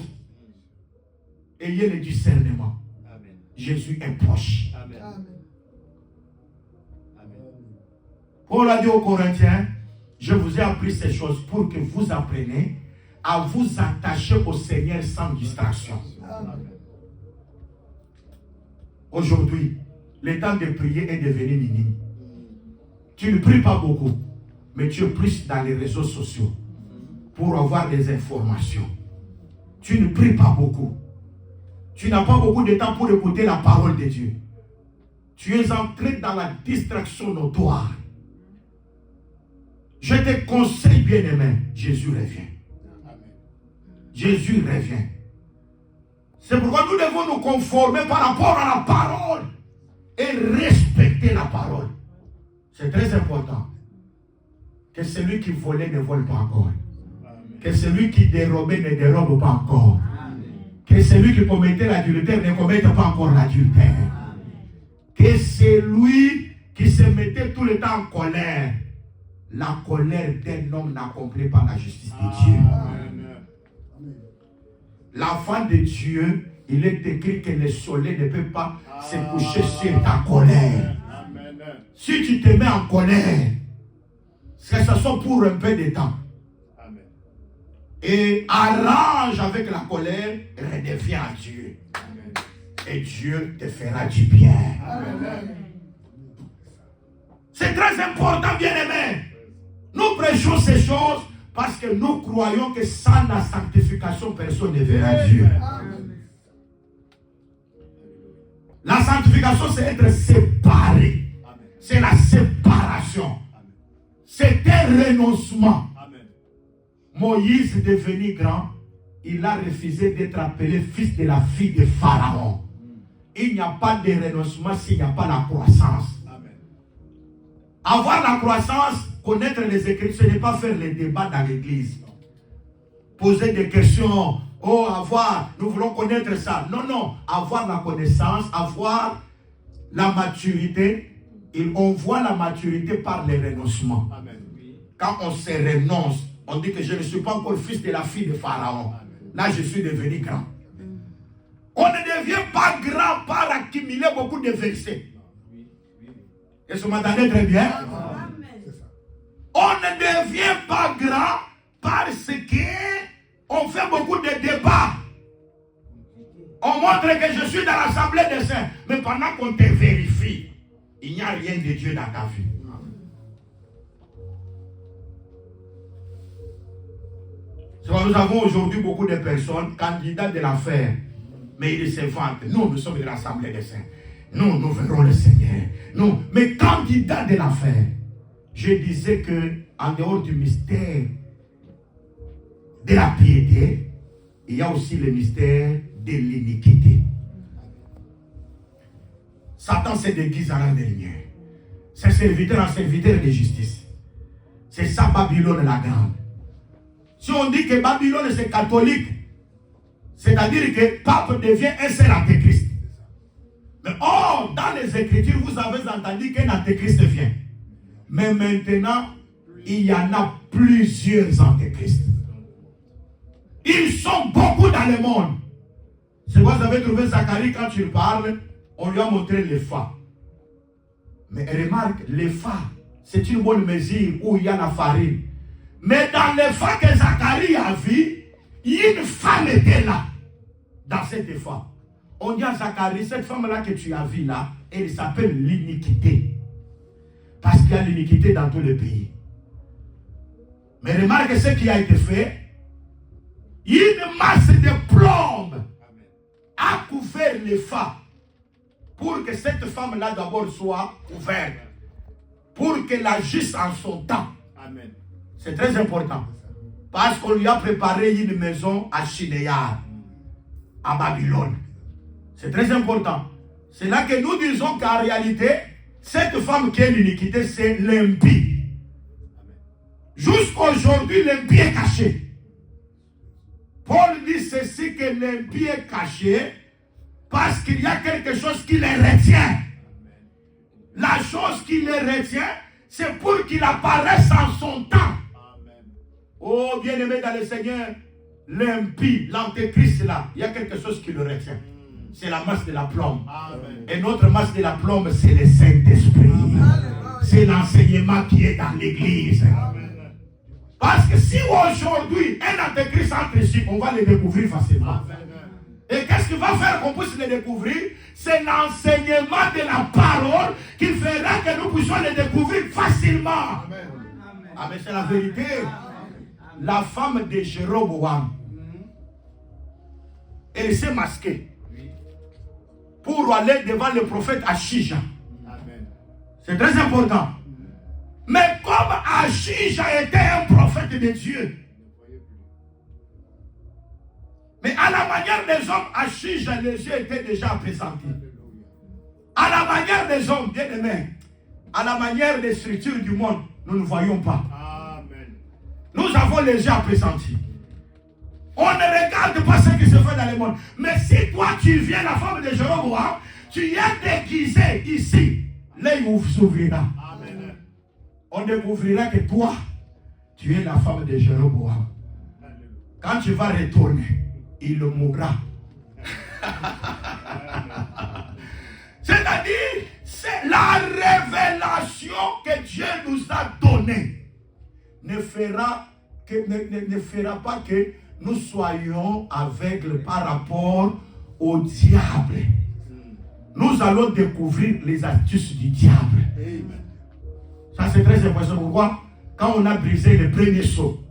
Ayez le discernement. Amen. Jésus est proche. Amen. Amen. Paul a dit aux Corinthiens, je vous ai appris ces choses pour que vous appreniez à vous attacher au Seigneur sans distraction. Amen. Aujourd'hui, le temps de prier est devenu minime. Tu ne pries pas beaucoup, mais tu es plus dans les réseaux sociaux pour avoir des informations. Tu ne pries pas beaucoup. Tu n'as pas beaucoup de temps pour écouter la parole de Dieu. Tu es entré dans la distraction notoire. Je te conseille, bien-aimé, Jésus revient. Jésus revient. C'est pourquoi nous devons nous conformer par rapport à la parole et respecter la parole. C'est très important. Que celui qui volait ne vole pas encore. Que celui qui dérobait ne dérobe pas encore. Que celui qui commettait l'adultère ne commette pas encore l'adultère. Que celui qui se mettait tout le temps en colère, la colère d'un homme n'accomplit pas la justice de Dieu. L'enfant de Dieu, il est écrit que le soleil ne peut pas se coucher sur ta colère. Si tu te mets en colère, que ce soit pour un peu de temps. Et arrange avec la colère, redeviens à Dieu. Et Dieu te fera du bien. C'est très important, bien-aimé. Nous prêchons ces choses parce que nous croyons que sans la sanctification, personne ne verra Dieu. La sanctification, c'est être séparé. C'est la séparation. C'est un renoncement. Moïse, devenu grand, il a refusé d'être appelé fils de la fille de Pharaon. Il n'y a pas de renoncement s'il n'y a pas la croissance. Avoir la croissance, connaître les Écritures, ce n'est pas faire les débats dans l'église. Poser des questions, oh, nous voulons connaître ça. Non, non, avoir la connaissance, avoir la maturité. Et on voit la maturité par les renoncements. Quand on se renonce, on dit que je ne suis pas encore fils de la fille de Pharaon. Là, je suis devenu grand. On ne devient pas grand par accumuler beaucoup de versets. Est-ce que vous m'entendez très bien? On ne devient pas grand parce qu'on fait beaucoup de débats. On montre que je suis dans l'assemblée des saints. Mais pendant qu'on te vérifie, il n'y a rien de Dieu dans ta vie. Nous avons aujourd'hui beaucoup de personnes candidats de l'affaire, mais ils se vantent. Nous sommes de l'assemblée des saints. Nous verrons le Seigneur. Mais candidats de l'affaire. je disais que en dehors du mystère de la piété, il y a aussi le mystère de l'iniquité. Satan se déguise en la dernière. C'est serviteur en serviteur de justice. C'est ça Babylone la grande. Si on dit que Babylone c'est catholique, c'est-à-dire que pape devient un seul antéchrist. Mais or, dans les Écritures, vous avez entendu qu'un antéchrist vient. Mais maintenant, il y en a plusieurs antéchrists. Ils sont beaucoup dans le monde. C'est quoi vous avez trouvé Zacharie quand tu parles, on lui a montré les phares. Mais remarque, les phares, c'est une bonne mesure où il y a la farine. Mais dans les phares que Zacharie a vu, une femme était là, dans cette phare. On dit à Zacharie, cette femme-là que tu as vue là, elle s'appelle l'iniquité. Parce qu'il y a l'iniquité dans tout le pays. Mais remarque ce qui a été fait. Une masse de plomb a couvert les phares pour que cette femme-là d'abord soit ouverte, pour qu'elle agisse en son temps. Amen. C'est très important. Parce qu'on lui a préparé une maison à Shinéar, à Babylone. C'est très important. C'est là que nous disons qu'en réalité, cette femme qui est l'iniquité, c'est l'impie. Jusqu'aujourd'hui, l'impie est caché. Paul dit ceci, que l'impie est caché parce qu'il y a quelque chose qui les retient. La chose qui les retient, c'est pour qu'il apparaisse en son temps. Oh, bien-aimé dans le Seigneur, l'impie, l'antéchrist là, il y a quelque chose qui le retient. C'est la masse de la plombe. Amen. Et notre masse de la plombe, c'est le Saint-Esprit. C'est l'enseignement qui est dans l'église. Parce que si aujourd'hui, un antéchrist entre ici, on va le découvrir facilement. Amen. Et qu'est-ce qu'il va faire qu'on puisse le découvrir? C'est l'enseignement de la parole qui fera que nous puissions le découvrir facilement. Amen. Ah, mais c'est la vérité. La femme de Jéroboam, elle s'est masquée pour aller devant le prophète Achija. C'est très important. Mais comme Achija était un prophète de Dieu, mais à la manière des hommes, Achija, les yeux étaient déjà appesantis. À la manière des hommes, bien aimés, à la manière des structures du monde, nous ne voyons pas. Nous avons les yeux appesantis. On ne regarde pas ce qui se fait dans le monde. Mais si toi tu viens, la femme de Jéroboam, tu es déguisé ici, l'œil s'ouvrira. On découvrira que toi, tu es la femme de Jéroboam. Quand tu vas retourner, il mourra. C'est-à-dire, c'est la révélation que Dieu nous a donnée. Ne fera pas que nous soyons aveugles par rapport au diable. Nous allons découvrir les astuces du diable. Ça c'est très important. Pourquoi? Quand on a brisé le premier sceau,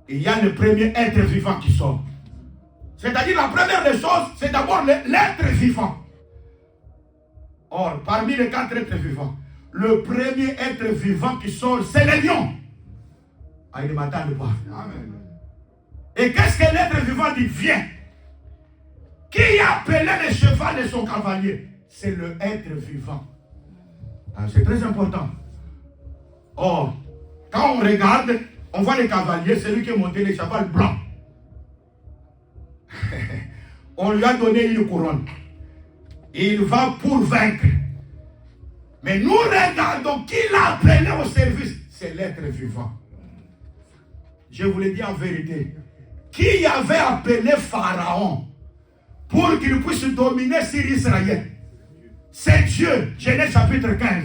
il y a le premier être vivant qui sort. C'est-à-dire la première des choses, c'est d'abord l'être vivant. Or, parmi les 4 êtres vivants, le premier être vivant qui sort, c'est le lion. Ah, il ne m'attend pas. Amen. Et qu'est-ce que l'être vivant dit? Viens. Qui a appelé le cheval de son cavalier? C'est le être vivant. Ah, c'est très important. Or, quand on regarde, on voit le cavalier, c'est lui qui a monté le cheval blanc. On lui a donné une couronne. Il va pour vaincre. Mais nous regardons qui l'a appelé au service. C'est l'être vivant. Je vous le dis en vérité. Qui avait appelé Pharaon pour qu'il puisse dominer sur Israël? C'est Dieu. Genèse chapitre 15.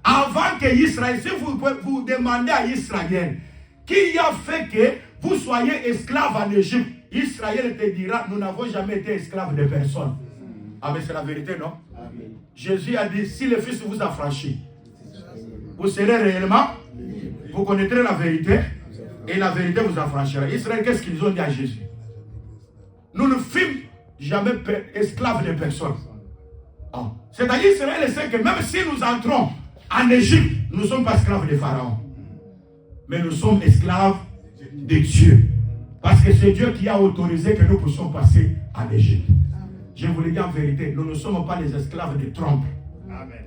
Avant que Israël, si vous demandez à Israël, qui a fait que vous soyez esclaves en Égypte, Israël te dira, nous n'avons jamais été esclaves de personne. Ah mais c'est la vérité, non? Amen. Jésus a dit, si le Fils vous a franchi, vous serez réellement, vous connaîtrez la vérité, et la vérité vous affranchira. Israël, qu'est-ce qu'ils ont dit à Jésus? Nous ne fûmes jamais esclaves de personne. Oh. C'est-à-dire, Israël sait que même si nous entrons En Égypte, nous ne sommes pas esclaves de Pharaon. Mais nous sommes esclaves de Dieu. Parce que c'est Dieu qui a autorisé que nous puissions passer en Égypte. Je vous le dis en vérité, nous ne sommes pas les esclaves de Trump. Amen.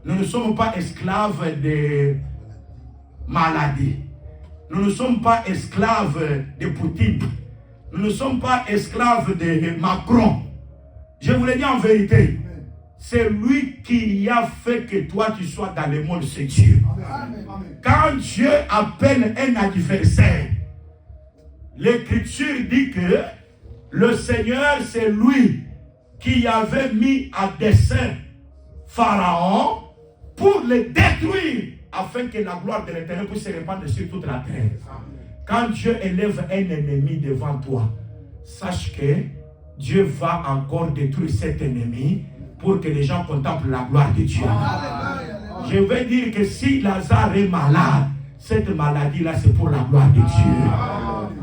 Nous ne sommes pas esclaves de maladie. Nous ne sommes pas esclaves de Poutine. Nous ne sommes pas esclaves de Macron. Je vous le dis en vérité, c'est lui qui a fait que toi tu sois dans le monde, c'est Dieu. Quand Dieu appelle un adversaire, l'Écriture dit que le Seigneur, c'est lui qui avait mis à dessein Pharaon pour le détruire, afin que la gloire de l'Éternel puisse se répandre sur toute la terre. Quand Dieu élève un ennemi devant toi, sache que Dieu va encore détruire cet ennemi pour que les gens contemplent la gloire de Dieu. Je veux dire que si Lazare est malade, cette maladie-là, c'est pour la gloire de Dieu.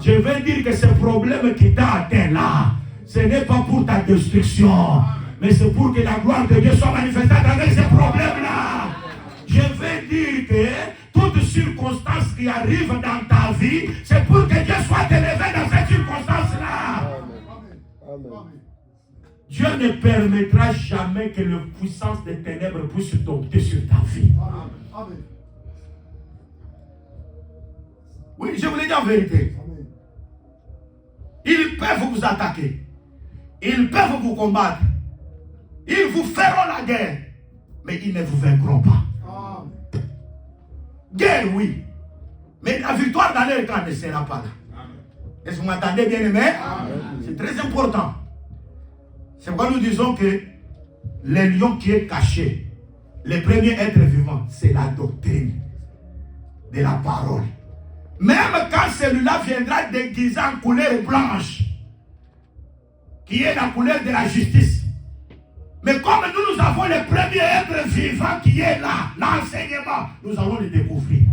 Je veux dire que ce problème qui t'a atteint là, ce n'est pas pour ta destruction, mais c'est pour que la gloire de Dieu soit manifestée à travers ce problème-là. Je veux dire que toute circonstance qui arrive dans ta vie, c'est pour que Dieu soit élevé dans cette circonstance-là. Dieu ne permettra jamais que la puissance des ténèbres puisse dompter sur ta vie. Oui, je vous le dis en vérité. Ils peuvent vous attaquer. Ils peuvent vous combattre. Ils vous feront la guerre. Mais ils ne vous vaincront pas. Guerre, oui. Mais la victoire dans leur camp ne sera pas là. Est-ce que vous m'entendez, bien aimé? C'est très important. C'est pourquoi nous disons que le lion qui est caché, le premier être vivant, c'est la doctrine de la parole. Même quand celui-là viendra déguisé en couleur blanche, qui est la couleur de la justice. Mais comme nous avons le premier être vivant qui est là, l'enseignement, nous allons le découvrir.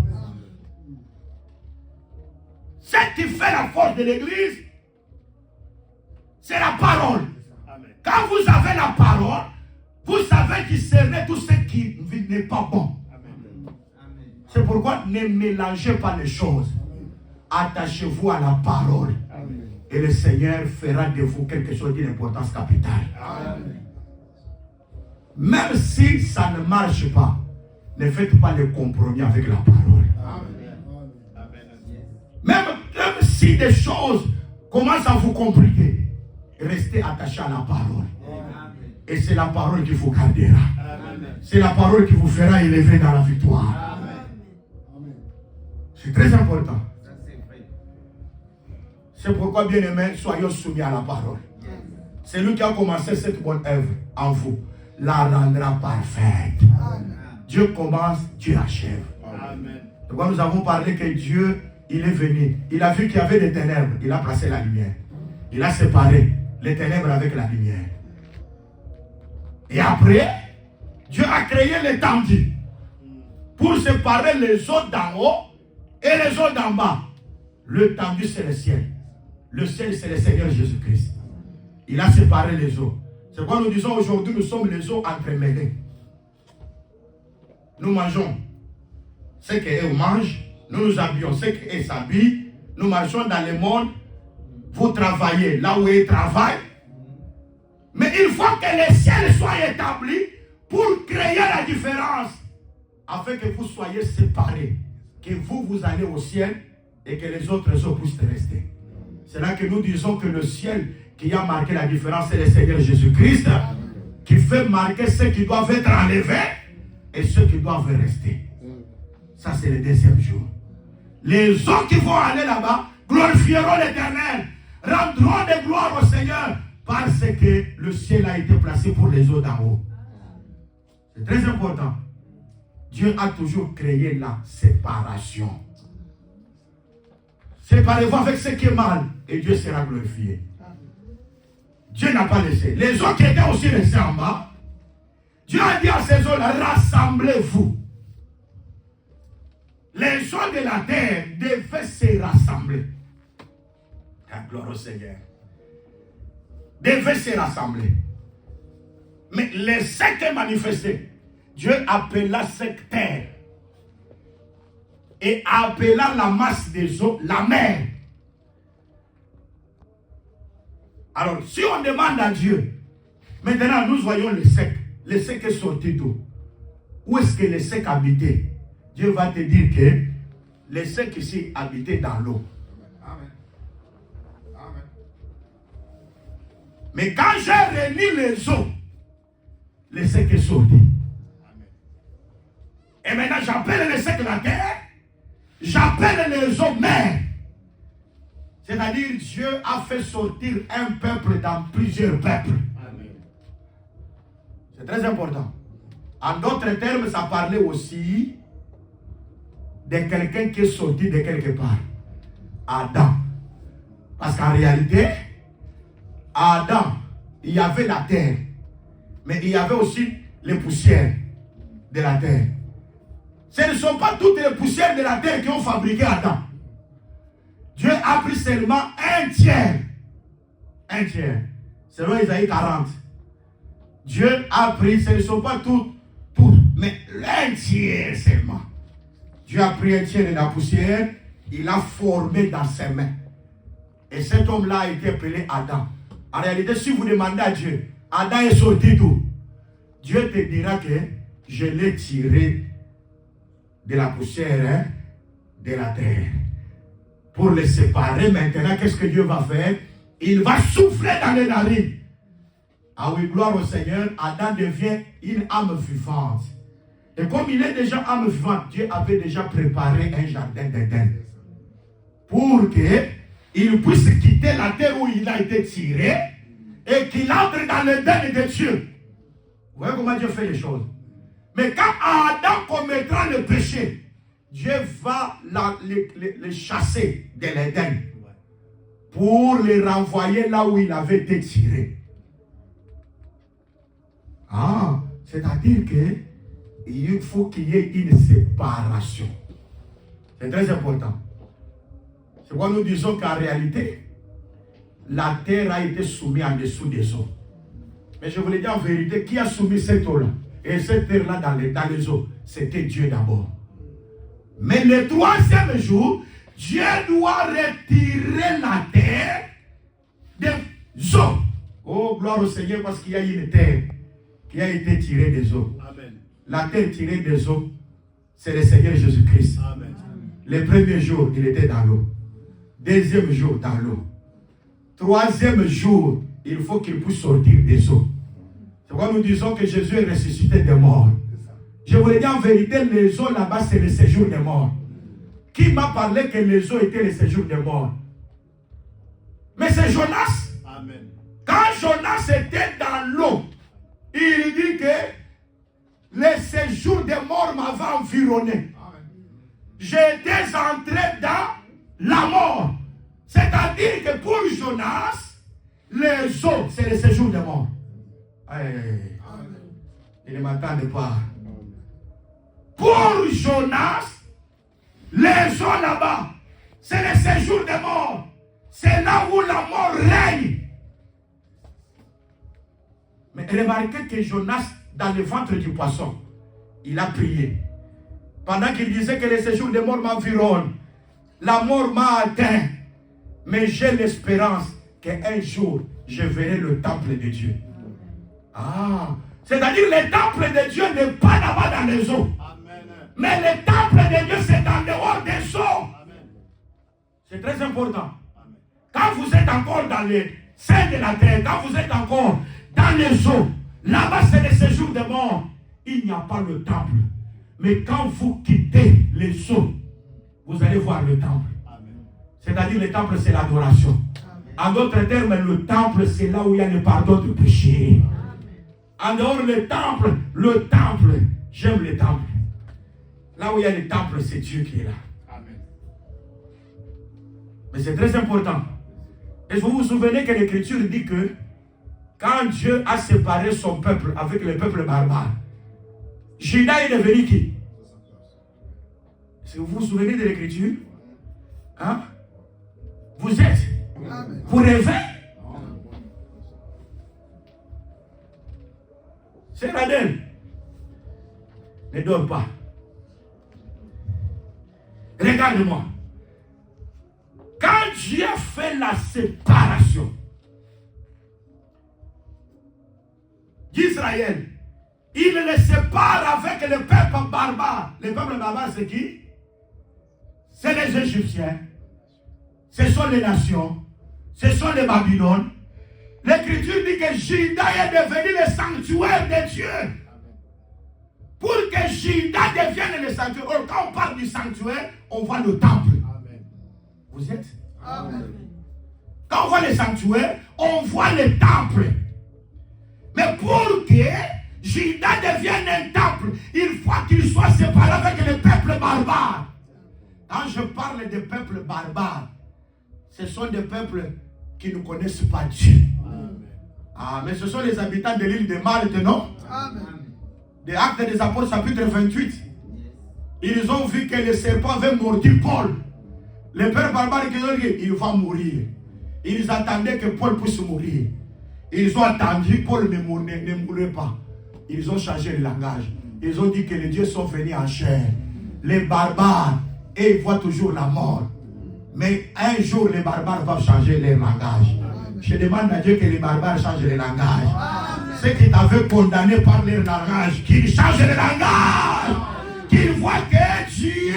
Ce qui fait la force de l'église, c'est la parole. Quand vous avez la parole, vous savez discerner tout ce qui n'est pas bon. C'est pourquoi ne mélangez pas les choses. Attachez-vous à la parole. Et le Seigneur fera de vous quelque chose d'une importance capitale. Même si ça ne marche pas, ne faites pas le compromis avec la parole. Même si des choses commencent à vous compliquer, restez attaché à la parole. Et c'est la parole qui vous gardera. C'est la parole qui vous fera élever dans la victoire. C'est très important. C'est pourquoi, bien aimés, soyons soumis à la parole. C'est lui qui a commencé cette bonne œuvre en vous. La rendra parfaite. Dieu commence, Dieu achève. Donc nous avons parlé que Dieu, il est venu. Il a vu qu'il y avait des ténèbres. Il a placé la lumière. Il a séparé les ténèbres avec la lumière. Et après, Dieu a créé l'étendue pour séparer les eaux d'en haut et les eaux d'en bas. L'étendue, c'est le ciel. Le ciel, c'est le Seigneur Jésus-Christ. Il a séparé les eaux. C'est pourquoi nous disons aujourd'hui, nous sommes les eaux entremêlées. Nous mangeons ce qu'eux mangent. Nous nous habillons ce qu'eux s'habillent. Nous marchons dans le monde. Vous travaillez là où ils travaillent. Mais il faut que les ciels soient établis pour créer la différence. Afin que vous soyez séparés. Que vous allez au ciel et que les autres eaux puissent rester. C'est là que nous disons que le ciel qui a marqué la différence, c'est le Seigneur Jésus-Christ, qui fait marquer ceux qui doivent être enlevés et ceux qui doivent rester. Ça, c'est le deuxième jour. Les autres qui vont aller là-bas glorifieront l'Éternel, rendront des gloires au Seigneur, parce que le ciel a été placé pour les eaux d'en haut. C'est très important. Dieu a toujours créé la séparation. Séparez-vous avec ce qui est mal et Dieu sera glorifié. Dieu n'a pas laissé. Les eaux qui étaient aussi restés en bas, Dieu a dit à ces eaux-là, rassemblez-vous. Les eaux de la terre devaient se rassembler. La gloire au Seigneur. Devaient se rassembler. Mais les secs manifestés, Dieu appela cette terre et appela la masse des eaux la mer. Alors, si on demande à Dieu, maintenant nous voyons le sec. Le sec est sorti d'où? Où est-ce que le sec habitait? Dieu va te dire que le sec ici habitait dans l'eau. Amen. Amen. Mais quand j'ai réuni les eaux, le sec est sorti. Et maintenant j'appelle le sec la terre, j'appelle les eaux mer. C'est-à-dire Dieu a fait sortir un peuple dans plusieurs peuples. C'est très important. En d'autres termes, ça parlait aussi de quelqu'un qui est sorti de quelque part. Adam. Parce qu'en réalité, Adam, il y avait la terre. Mais il y avait aussi les poussières de la terre. Ce ne sont pas toutes les poussières de la terre qui ont fabriqué Adam. Dieu a pris seulement un tiers. Un tiers. Selon Isaïe 40. Dieu a pris, ce ne sont pas toutes, mais un tiers seulement. Dieu a pris un tiers de la poussière, il l'a formé dans ses mains. Et cet homme-là a été appelé Adam. En réalité, si vous demandez à Dieu, Adam est sorti d'où? Dieu te dira que je l'ai tiré de la poussière de la terre. Pour les séparer maintenant, qu'est-ce que Dieu va faire? Il va souffler dans les narines. Ah oui, gloire au Seigneur, Adam devient une âme vivante. Et comme il est déjà âme vivante, Dieu avait déjà préparé un jardin d'Éden. Pour qu'il puisse quitter la terre où il a été tiré et qu'il entre dans l'Éden de Dieu. Vous voyez comment Dieu fait les choses? Mais quand Adam commettra le péché, Dieu va les chasser de l'Éden pour les renvoyer là où il avait été tiré. Ah, c'est-à-dire qu'il faut qu'il y ait une séparation. C'est très important. C'est pourquoi nous disons qu'en réalité, la terre a été soumise en dessous des eaux. Mais je vous le dis en vérité, qui a soumis cette eau-là? Et cette terre-là dans les eaux, c'était Dieu d'abord. Mais le troisième jour, Dieu doit retirer la terre des eaux. Oh, gloire au Seigneur, parce qu'il y a une terre qui a été tirée des eaux. Amen. La terre tirée des eaux, c'est le Seigneur Jésus-Christ. Amen. Le premier jour, il était dans l'eau. Deuxième jour, dans l'eau. Troisième jour, il faut qu'il puisse sortir des eaux. C'est pourquoi nous disons que Jésus est ressuscité des morts. Je vous le dis en vérité, les eaux là-bas, c'est le séjour des morts. Qui m'a parlé que les eaux étaient le séjour des morts? Mais c'est Jonas. Amen. Quand Jonas était dans l'eau, il dit que le séjour des morts m'avait environné. J'étais entré dans la mort. C'est-à-dire que pour Jonas, les eaux, c'est le séjour des morts. Il ne m'attendait pas. Pour Jonas, les eaux là-bas, c'est le séjour des morts. C'est là où la mort règne. Mais remarquez que Jonas, dans le ventre du poisson, il a prié. Pendant qu'il disait que le séjour des morts m'environne, la mort m'a atteint. Mais j'ai l'espérance qu'un jour, je verrai le temple de Dieu. Ah, c'est-à-dire le temple de Dieu n'est pas là-bas dans les eaux. Mais le temple de Dieu, c'est en dehors des eaux. C'est très important. Quand vous êtes encore dans les seins de la terre, quand vous êtes encore dans les eaux, là-bas c'est le séjour des morts. Il n'y a pas le temple. Mais quand vous quittez les eaux, vous allez voir le temple. C'est-à-dire le temple, c'est l'adoration. En d'autres termes, le temple, c'est là où il y a le pardon de péché. En dehors le temple, j'aime le temple. Là où il y a le temple, c'est Dieu qui est là. Amen. Mais c'est très important. Et vous vous souvenez que l'Écriture dit que quand Dieu a séparé son peuple avec le peuple barbare, Judas est devenu qui? Est-ce que vous vous souvenez de l'Écriture? Hein? Vous êtes? Amen. Vous rêvez? C'est Radel. Ne dors pas. Regarde-moi. Quand Dieu fait la séparation d'Israël, il les sépare avec le peuple barbare. Le peuple barbare, c'est qui? C'est les Égyptiens. Ce sont les nations. Ce sont les Babylones. L'Écriture dit que Juda est devenu le sanctuaire de Dieu. Pour que Juda devienne le sanctuaire. Or, quand on parle du sanctuaire, on voit le temple. Amen. Vous êtes? Amen. Quand on voit le sanctuaire, on voit le temple. Mais pour que Juda devienne un temple, il faut qu'il soit séparé avec le peuple barbare. Quand je parle de peuples barbares, ce sont des peuples qui ne connaissent pas Dieu. Amen. Ah, mais ce sont les habitants de l'île de Malte, non? Amen. Des Actes des Apôtres, chapitre 28. Ils ont vu que le serpent avait mordu Paul. Les pères barbares qui ont dit il va mourir. Ils attendaient que Paul puisse mourir. Ils ont attendu, Paul ne mourait pas. Ils ont changé le langage. Ils ont dit que les dieux sont venus en chair. Les barbares, et ils voient toujours la mort. Mais un jour, les barbares vont changer leur langage. Je demande à Dieu que les barbares changent le langage. Ceux qui t'avaient condamné par leur langage, qu'ils changent le langage. Qu'ils voient que Dieu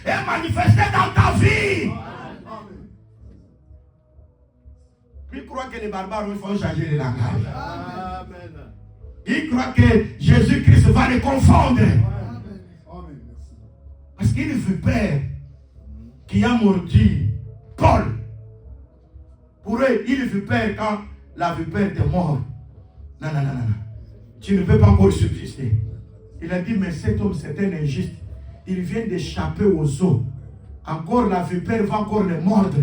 est manifesté dans ta vie. Ils croient que les barbares vont changer le langage. Amen. Ils croient que Jésus-Christ va les confondre. Amen. Parce qu'il fut peur qui a mordu Paul. Pour eux, il fut peur quand la vipère était morte. Non. Tu ne peux pas encore subsister. Il a dit, mais cet homme, c'est un injuste. Il vient d'échapper aux eaux. Encore la vipère va encore le mordre.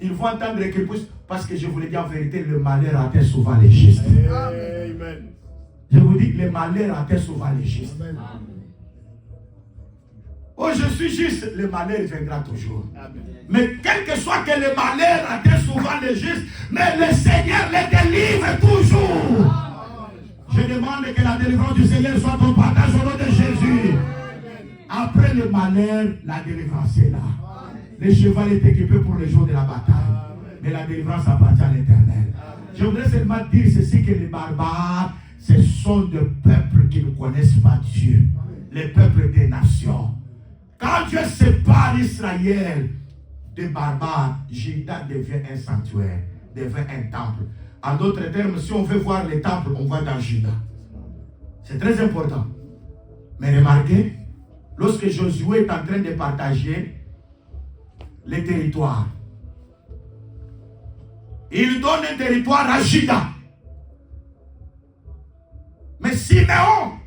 Ils vont entendre qu'il puisse. Parce que je vous l'ai dit en vérité, le malheur atteint souvent les justes. Amen. Je vous dis que le malheur atteint souvent les justes. Amen. Oh, je suis juste, le malheur viendra toujours. Amen. Mais quel que soit que le malheur atteint souvent les justes, mais le Seigneur les délivre toujours. Je demande que la délivrance du Seigneur soit ton partage au nom de Jésus. Après le malheur, la délivrance est là. Le cheval est équipé pour le jour de la bataille. Mais la délivrance appartient à l'Éternel. Je voudrais seulement dire ceci, que les barbares, ce sont des peuples qui ne connaissent pas Dieu. Les peuples des nations. Quand Dieu sépare Israël des barbares, Juda devient un sanctuaire, devient un temple. En d'autres termes, si on veut voir les temples, on va dans Juda. C'est très important. Mais remarquez, lorsque Josué est en train de partager les territoires, il donne un territoire à Juda. Mais Siméon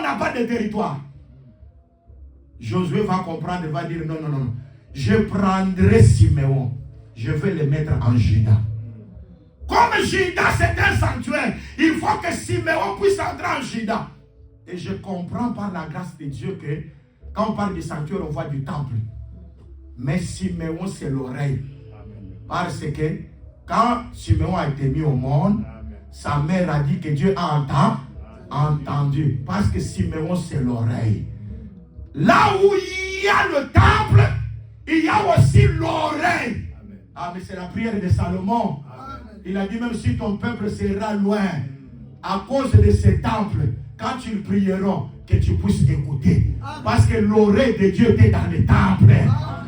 n'a pas de territoire. Josué va comprendre et va dire non. Je prendrai Siméon. Je vais le mettre en Juda. Comme Juda c'est un sanctuaire, il faut que Siméon puisse entrer en Juda. Et je comprends par la grâce de Dieu que quand on parle du sanctuaire, on voit du temple. Mais Siméon c'est l'oreille. Parce que quand Siméon a été mis au monde, sa mère a dit que Dieu a entendu. Parce que Siméon c'est l'oreille. Là où il y a le temple, il y a aussi l'oreille. Ah, mais c'est la prière de Salomon. Amen. Il a dit, même si ton peuple sera loin, à cause de ce temple, quand ils prieront, que tu puisses écouter. Amen. Parce que l'oreille de Dieu est dans le temple.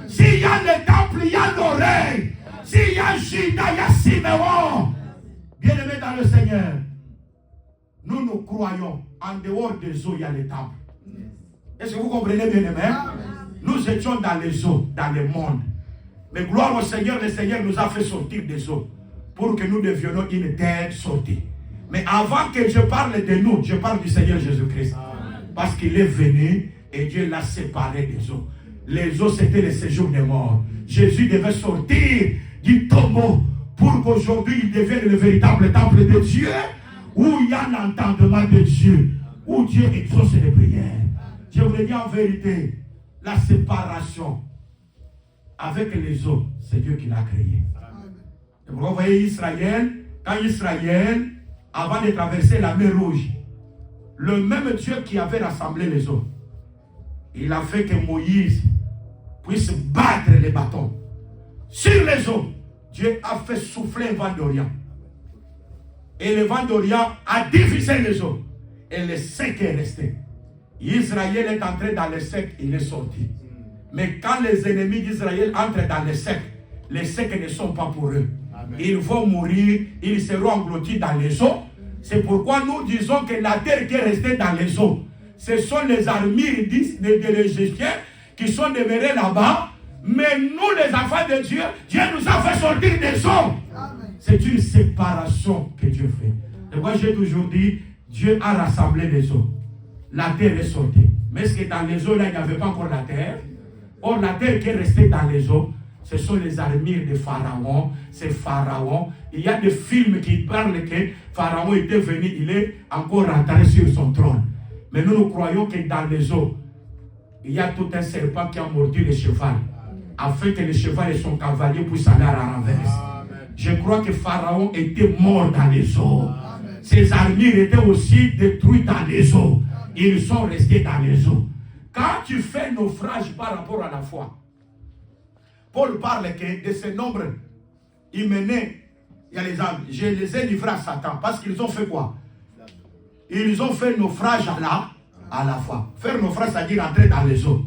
S'il y a le temple, il y a l'oreille. S'il y a Juda, il y a Siméon. Bien-aimés dans le Seigneur, nous croyons, en dehors des eaux, il y a le temple. Est-ce que vous comprenez, bien-aimés? Nous étions dans les eaux, dans le monde. Mais gloire au Seigneur, le Seigneur nous a fait sortir des eaux pour que nous devions une terre sortie. Mais avant que je parle de nous, je parle du Seigneur Jésus-Christ. Parce qu'il est venu et Dieu l'a séparé des eaux. Les eaux, c'était le séjour des morts. Jésus devait sortir du tombeau pour qu'aujourd'hui il devienne le véritable temple de Dieu, où il y a l'entendement de Dieu, où Dieu exauce les prières. Je vous le dis en vérité, la séparation avec les eaux, c'est Dieu qui l'a créé. Et vous voyez Israël, quand Israël, avant de traverser la mer Rouge, le même Dieu qui avait rassemblé les eaux, il a fait que Moïse puisse battre les bâtons sur les eaux. Dieu a fait souffler un vent d'Orient. Et le vent d'Orient a divisé les eaux. Et le sec est resté. Israël est entré dans le sec, il est sorti. Mais quand les ennemis d'Israël entrent dans le sec, les secs ne sont pas pour eux. Amen. Ils vont mourir, ils seront engloutis dans les eaux. C'est pourquoi nous disons que la terre qui est restée dans les eaux, ce sont les armures de l'Égyptien qui sont demeurés là-bas. Mais nous, les enfants de Dieu, Dieu nous a fait sortir des eaux. C'est une séparation que Dieu fait. Et moi, j'ai toujours dit, Dieu a rassemblé les eaux. La terre est sortie. Mais est-ce que dans les eaux, là, il n'y avait pas encore la terre? Or, la terre qui est restée dans les eaux, ce sont les armures de Pharaon. C'est Pharaon. Il y a des films qui parlent que Pharaon était venu, il est encore rentré sur son trône. Mais nous croyons que dans les eaux, il y a tout un serpent qui a mordu le cheval, afin que le cheval et son cavalier puissent aller à la renverse. Je crois que Pharaon était mort dans les eaux. Amen. Ses armures étaient aussi détruites dans les eaux. Ils sont restés dans les eaux. Quand tu fais naufrage par rapport à la foi, Paul parle que de ce nombre hyménée, il y a les âmes. Je les ai livrés à Satan parce qu'ils ont fait quoi? Ils ont fait naufrage à la foi. Faire naufrage, c'est-à-dire entrer dans les eaux.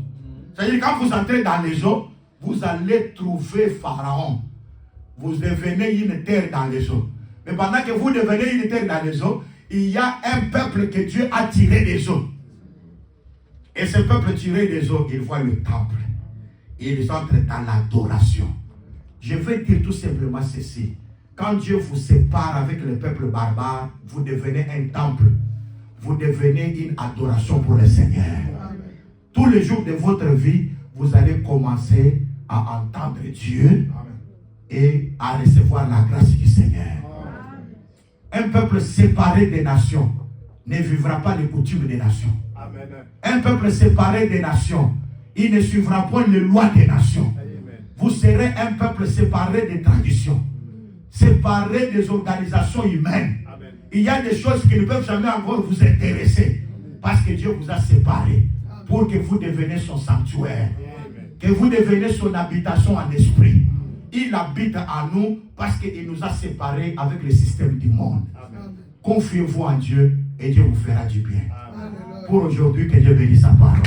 C'est-à-dire quand vous entrez dans les eaux, vous allez trouver Pharaon. Vous devenez une terre dans les eaux. Mais pendant que vous devenez une terre dans les eaux, il y a un peuple que Dieu a tiré des eaux. Et ce peuple tiré des eaux, il voit le temple. Ils entrent dans l'adoration. Je vais dire tout simplement ceci. Quand Dieu vous sépare avec le peuple barbare, vous devenez un temple. Vous devenez une adoration pour le Seigneur. Tous les jours de votre vie, vous allez commencer à entendre Dieu et à recevoir la grâce du Seigneur. Un peuple séparé des nations ne vivra pas les coutumes des nations. Amen. Un peuple séparé des nations, il ne suivra pas les lois des nations. Amen. Vous serez un peuple séparé des traditions, séparé des organisations humaines. Amen. Il y a des choses qui ne peuvent jamais encore vous intéresser parce que Dieu vous a séparés pour que vous deveniez son sanctuaire, que vous deveniez son habitation en esprit. Il habite en nous parce qu'il nous a séparés avec le système du monde. Amen. Confiez-vous en Dieu et Dieu vous fera du bien. Amen. Pour aujourd'hui, que Dieu bénisse sa parole.